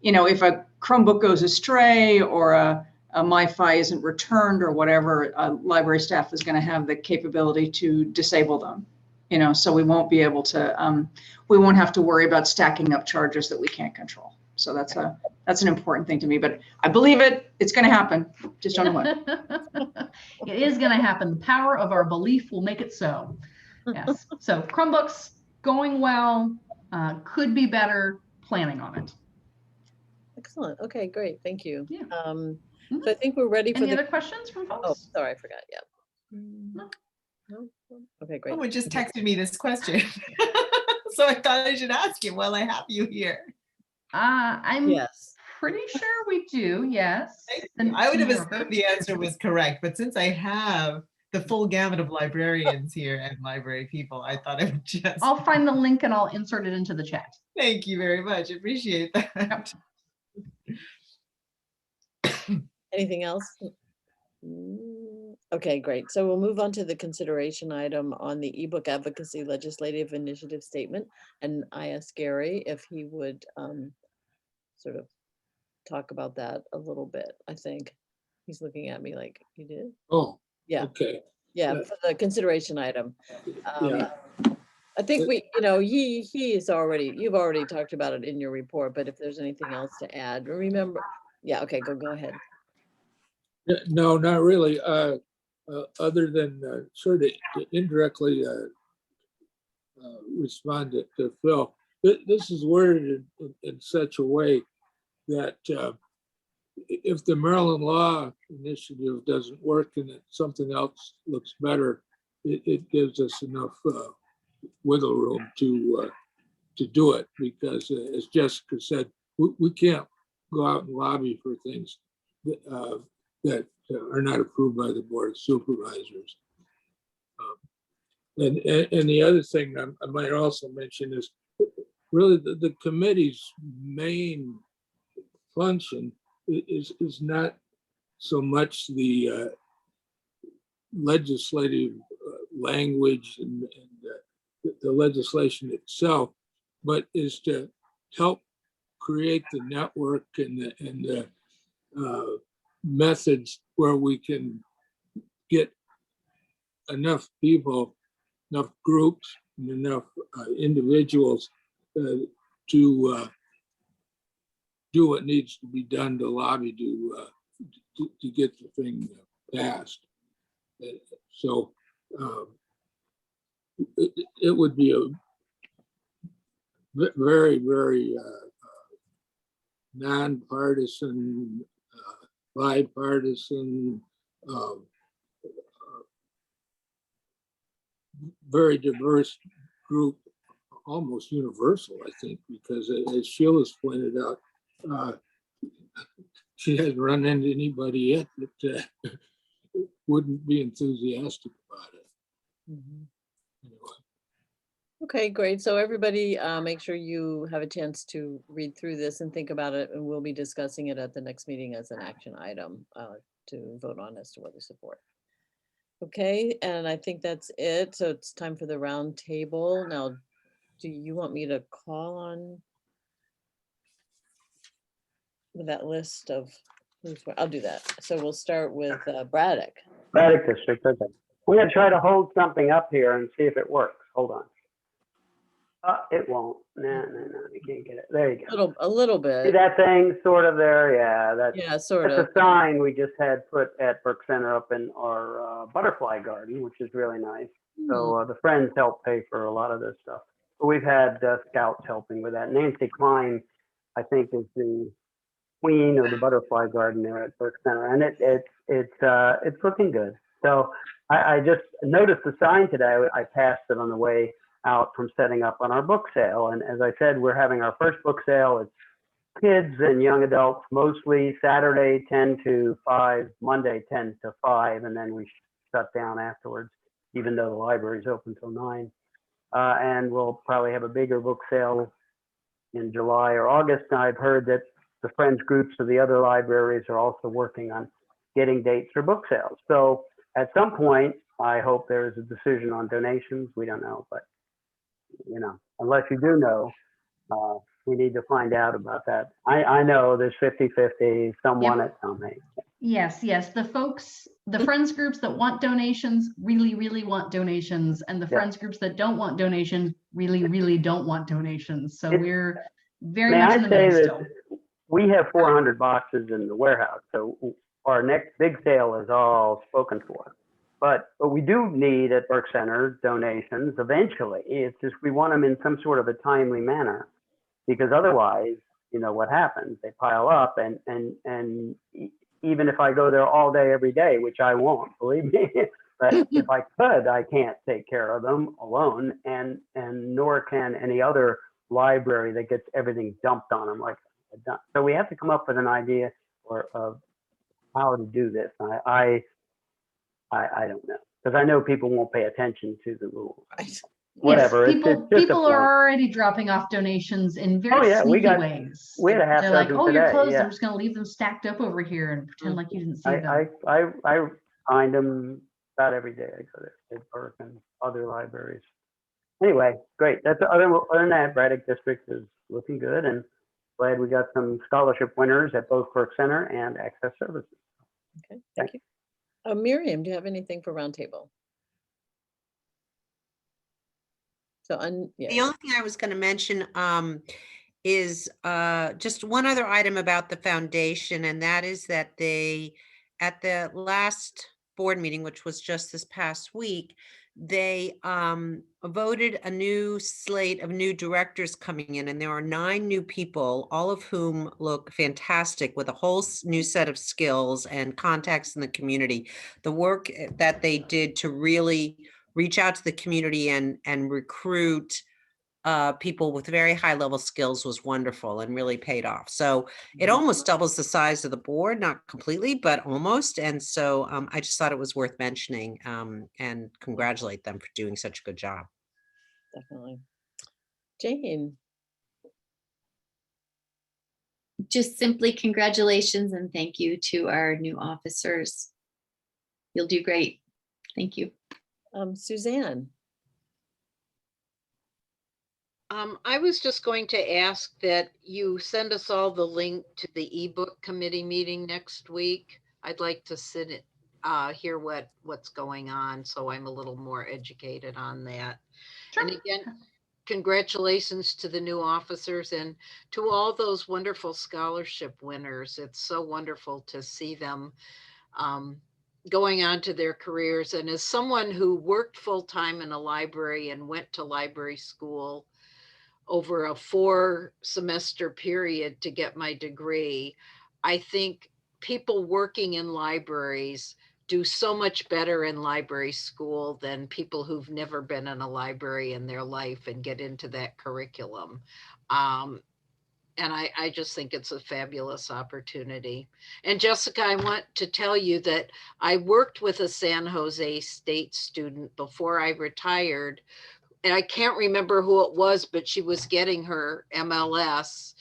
[SPEAKER 6] if a Chromebook goes astray or a MiFi isn't returned or whatever, library staff is going to have the capability to disable them. So we won't be able to, we won't have to worry about stacking up charges that we can't control. So that's an important thing to me, but I believe it's going to happen. Just don't know when.
[SPEAKER 5] It is going to happen. The power of our belief will make it so. Yes. So Chromebooks going well, could be better, planning on it.
[SPEAKER 1] Excellent. Okay, great. Thank you.
[SPEAKER 5] Yeah.
[SPEAKER 1] So I think we're ready for
[SPEAKER 5] Any other questions from folks?
[SPEAKER 1] Oh, sorry, I forgot. Yeah. No. Okay, great.
[SPEAKER 2] Someone just texted me this question. So I thought I should ask you while I have you here.
[SPEAKER 5] I'm
[SPEAKER 1] Yes.
[SPEAKER 5] pretty sure we do, yes.
[SPEAKER 2] I would have assumed the answer was correct, but since I have the full gamut of librarians here and library people, I thought I would just.
[SPEAKER 5] I'll find the link and I'll insert it into the chat.
[SPEAKER 2] Thank you very much. Appreciate that.
[SPEAKER 1] Anything else? Okay, great. So we'll move on to the consideration item on the Ebook Advocacy Legislative Initiative Statement. And I asked Gary if he would sort of talk about that a little bit. I think he's looking at me like, you did?
[SPEAKER 12] Oh,
[SPEAKER 1] Yeah.
[SPEAKER 12] okay.
[SPEAKER 1] Yeah, for the consideration item.
[SPEAKER 12] Yeah.
[SPEAKER 1] I think we, you know, you've already talked about it in your report, but if there's anything else to add, remember, yeah, okay, go ahead.
[SPEAKER 12] No, not really. Other than sort of indirectly respond to Phil. This is worded in such a way that if the Maryland Law Initiative doesn't work and something else looks better, it gives us enough wiggle room to do it, because as Jessica said, we can't go out and lobby for things that are not approved by the Board of Supervisors. And the other thing I might also mention is really the committee's main function is not so much the legislative language and the legislation itself, but is to help create the network and the methods where we can get enough people, enough groups, and enough individuals to do what needs to be done to lobby to get the thing passed. So it would be a very, very nonpartisan, bipartisan, very diverse group, almost universal, I think, because as Sheila's pointed out, she hasn't run into anybody yet that wouldn't be enthusiastic about it. Anyway.
[SPEAKER 1] Okay, great. So everybody, make sure you have a chance to read through this and think about it, and we'll be discussing it at the next meeting as an action item to vote on as to whether support. Okay, and I think that's it. So it's time for the round table. Now, do you want me to call on with that list of who's, I'll do that. So we'll start with Braddock.
[SPEAKER 3] Braddock District, okay. We're gonna try to hold something up here and see if it works. Hold on. It won't. No, you can't get it. There you go.
[SPEAKER 1] A little bit.
[SPEAKER 3] See that thing sort of there? Yeah,
[SPEAKER 1] sort
[SPEAKER 3] that's
[SPEAKER 1] of.
[SPEAKER 3] a sign we just had put at Burke Center up in our butterfly garden, which is really nice. So the friends help pay for a lot of this stuff. But we've had scouts helping with that. Nancy Klein, I think, is the queen of the butterfly garden there at Burke Center, and it's looking good. So I just noticed the sign today. I passed it on the way out from setting up on our book sale. And as I said, we're having our first book sale. It's kids and young adults, mostly Saturday 10 to 5, Monday 10 to 5, and then we shut down afterwards, even though the library's open till 9. And we'll probably have a bigger book sale in July or August. And I've heard that the friends groups of the other libraries are also working on getting dates for book sales. So at some point, I hope there is a decision on donations. We don't know, but you know, unless you do know, we need to find out about that. I know there's 50-50, some want it, some hate.
[SPEAKER 5] Yes, the friends groups that want donations really want donations, and the friends groups that don't want donations really don't want donations. So we're very much in the middle still.
[SPEAKER 3] We have 400 boxes in the warehouse, so our next big sale is all spoken for. But we do need at Burke Center donations eventually. It's just we want them in some sort of a timely manner, because otherwise, you know what happens? They pile up, and even if I go there all day every day, which I won't, believe me, But if I could, I can't take care of them alone, and nor can any other library that gets everything dumped on them like I've done. So we have to come up with an idea of how to do this. I don't know, because I know people won't pay attention to the rules. Whatever.
[SPEAKER 5] Yes,
[SPEAKER 3] It's just a
[SPEAKER 5] people are
[SPEAKER 3] point.
[SPEAKER 5] already dropping off donations in
[SPEAKER 3] Oh
[SPEAKER 5] very
[SPEAKER 3] yeah,
[SPEAKER 5] sneaky ways.
[SPEAKER 3] we had a half
[SPEAKER 5] They're like,
[SPEAKER 3] dozen
[SPEAKER 5] oh, you're
[SPEAKER 3] today.
[SPEAKER 5] closed.
[SPEAKER 3] Yeah.
[SPEAKER 5] I'm just going to leave them stacked up over here and pretend like you didn't see them.
[SPEAKER 3] I find them about every day. I go to Burke and other libraries. Anyway, great. That's other than that, Braddock District is looking good, and glad we got some scholarship winners at both Burke Center and Access Services.
[SPEAKER 1] Okay, thank you. Miriam, do you have anything for Roundtable? So,
[SPEAKER 8] The only thing I was going to mention is just one other item about the foundation, and that is that they, at the last board meeting, which was just this past week, they voted a new slate of new directors coming in, and there are 9 new people, all of whom look fantastic with a whole new set of skills and contacts in the community. The work that they did to really reach out to the community and recruit people with very high level skills was wonderful and really paid off. So it almost doubles the size of the board, not completely, but almost. And so I just thought it was worth mentioning and congratulate them for doing such a good job.
[SPEAKER 1] Definitely. Jane.
[SPEAKER 10] Just simply congratulations and thank you to our new officers. You'll do great. Thank you.
[SPEAKER 1] Suzanne.
[SPEAKER 17] I was just going to ask that you send us all the link to the ebook committee meeting next week. I'd like to hear what's going on, so I'm a little more educated on that. Sure. And again, congratulations to the new officers and to all those wonderful scholarship winners. It's so wonderful to see them going on to their careers. And as someone who worked full-time in a library and went to library school over a 4-semester period to get my degree, I think people working in libraries do so much better in library school than people who've never been in a library in their life and get into that curriculum. And I just think it's a fabulous opportunity. And Jessica, I want to tell you that I worked with a San Jose State student before I retired, and I can't remember who it was, but she was getting her MLS.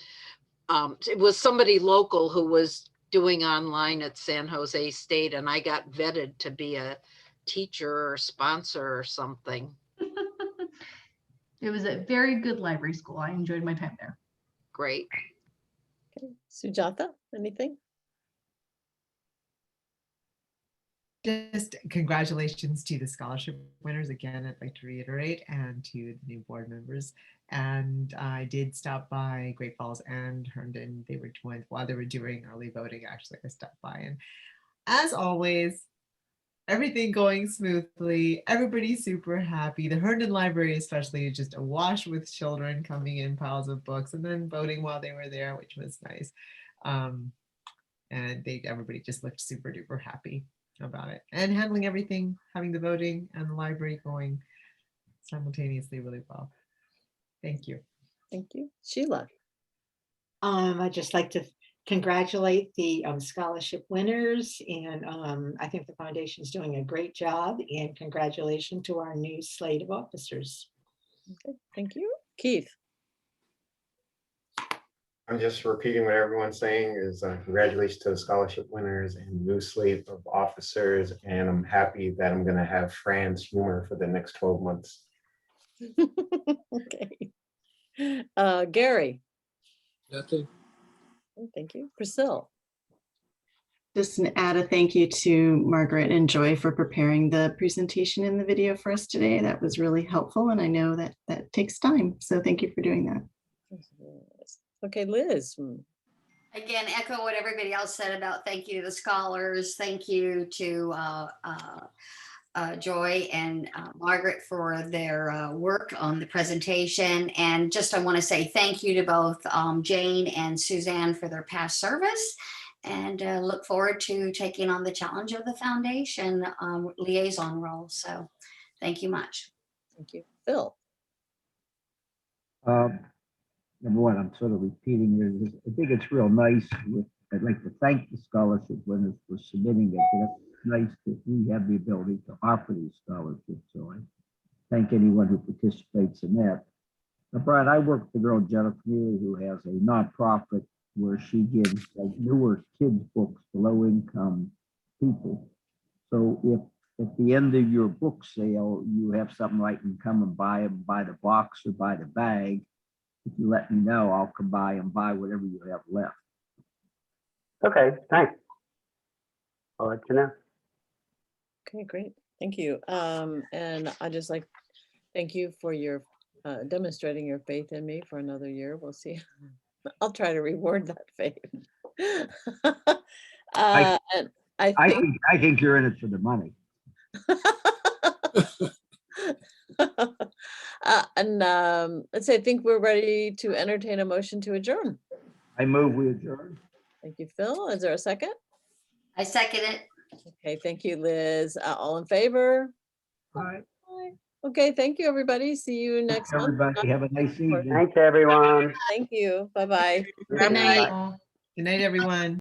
[SPEAKER 17] It was somebody local who was doing online at San Jose State, and I got vetted to be a teacher or sponsor or something.
[SPEAKER 5] It was a very good library school. I enjoyed my time there.
[SPEAKER 17] Great.
[SPEAKER 1] Okay. Sujata, anything?
[SPEAKER 2] Just congratulations to the scholarship winners again. I'd like to reiterate, and to the new board members. And I did stop by Great Falls and Herndon. They were joined while they were doing early voting. Actually, I stopped by, and as always, everything going smoothly. Everybody's super happy. The Herndon Library especially is just awash with children coming in, piles of books, and then voting while they were there, which was nice. And everybody just looked super duper happy about it, and handling everything, having the voting and the library going simultaneously really well. Thank you.
[SPEAKER 1] Thank you. Sheila.
[SPEAKER 18] I'd just like to congratulate the scholarship winners, and I think the foundation is doing a great job, and congratulations to our new slate of officers.
[SPEAKER 1] Okay, thank you. Keith.
[SPEAKER 16] I'm just repeating what everyone's saying is congratulations to the scholarship winners and new slate of officers. And I'm happy that I'm going to have Fran's humor for the next 12 months.
[SPEAKER 1] Okay. Gary.
[SPEAKER 12] Nothing.
[SPEAKER 1] Thank you. Priscilla.
[SPEAKER 19] Just add a thank you to Margaret and Joy for preparing the presentation and the video for us today. That was really helpful, and I know that that takes time. So thank you for doing that.
[SPEAKER 1] Okay, Liz.
[SPEAKER 9] Again, echo what everybody else said about thank you to the scholars. Thank you to Joy and Margaret for their work on the presentation. And just I want to say thank you to both Jane and Suzanne for their past service. and look forward to taking on the challenge of the foundation liaison role. So thank you much.
[SPEAKER 1] Thank you. Phil.
[SPEAKER 11] Number one, I'm sort of repeating it. I think it's real nice. I'd like to thank the scholarship winners for submitting it. It's nice that we have the ability to offer these scholarships. So I thank anyone who participates in that. Now, Brian, I work with a girl, Jennifer, who has a nonprofit where she gives newer kids books to low-income people. So if at the end of your book sale, you have something like you can come and buy the box or buy the bag, if you let me know, I'll come by and buy whatever you have left.
[SPEAKER 3] Okay, thanks. I'll let you know.
[SPEAKER 1] Okay, great. Thank you. And I just like, thank you for your demonstrating your faith in me for another year. We'll see. I'll try to reward that faith. And
[SPEAKER 11] I think you're in it for the money.
[SPEAKER 1] Let's say, I think we're ready to entertain a motion to adjourn.
[SPEAKER 11] I move we adjourn.
[SPEAKER 1] Thank you, Phil. Is there a second?
[SPEAKER 9] I second it.
[SPEAKER 1] Okay, thank you, Liz. All in favor?
[SPEAKER 11] Aye.
[SPEAKER 1] Okay, thank you, everybody. See you next month.
[SPEAKER 11] Everybody have a nice evening.
[SPEAKER 3] Thanks, everyone.
[SPEAKER 1] Thank you. Bye-bye.
[SPEAKER 2] Good night. Good night, everyone.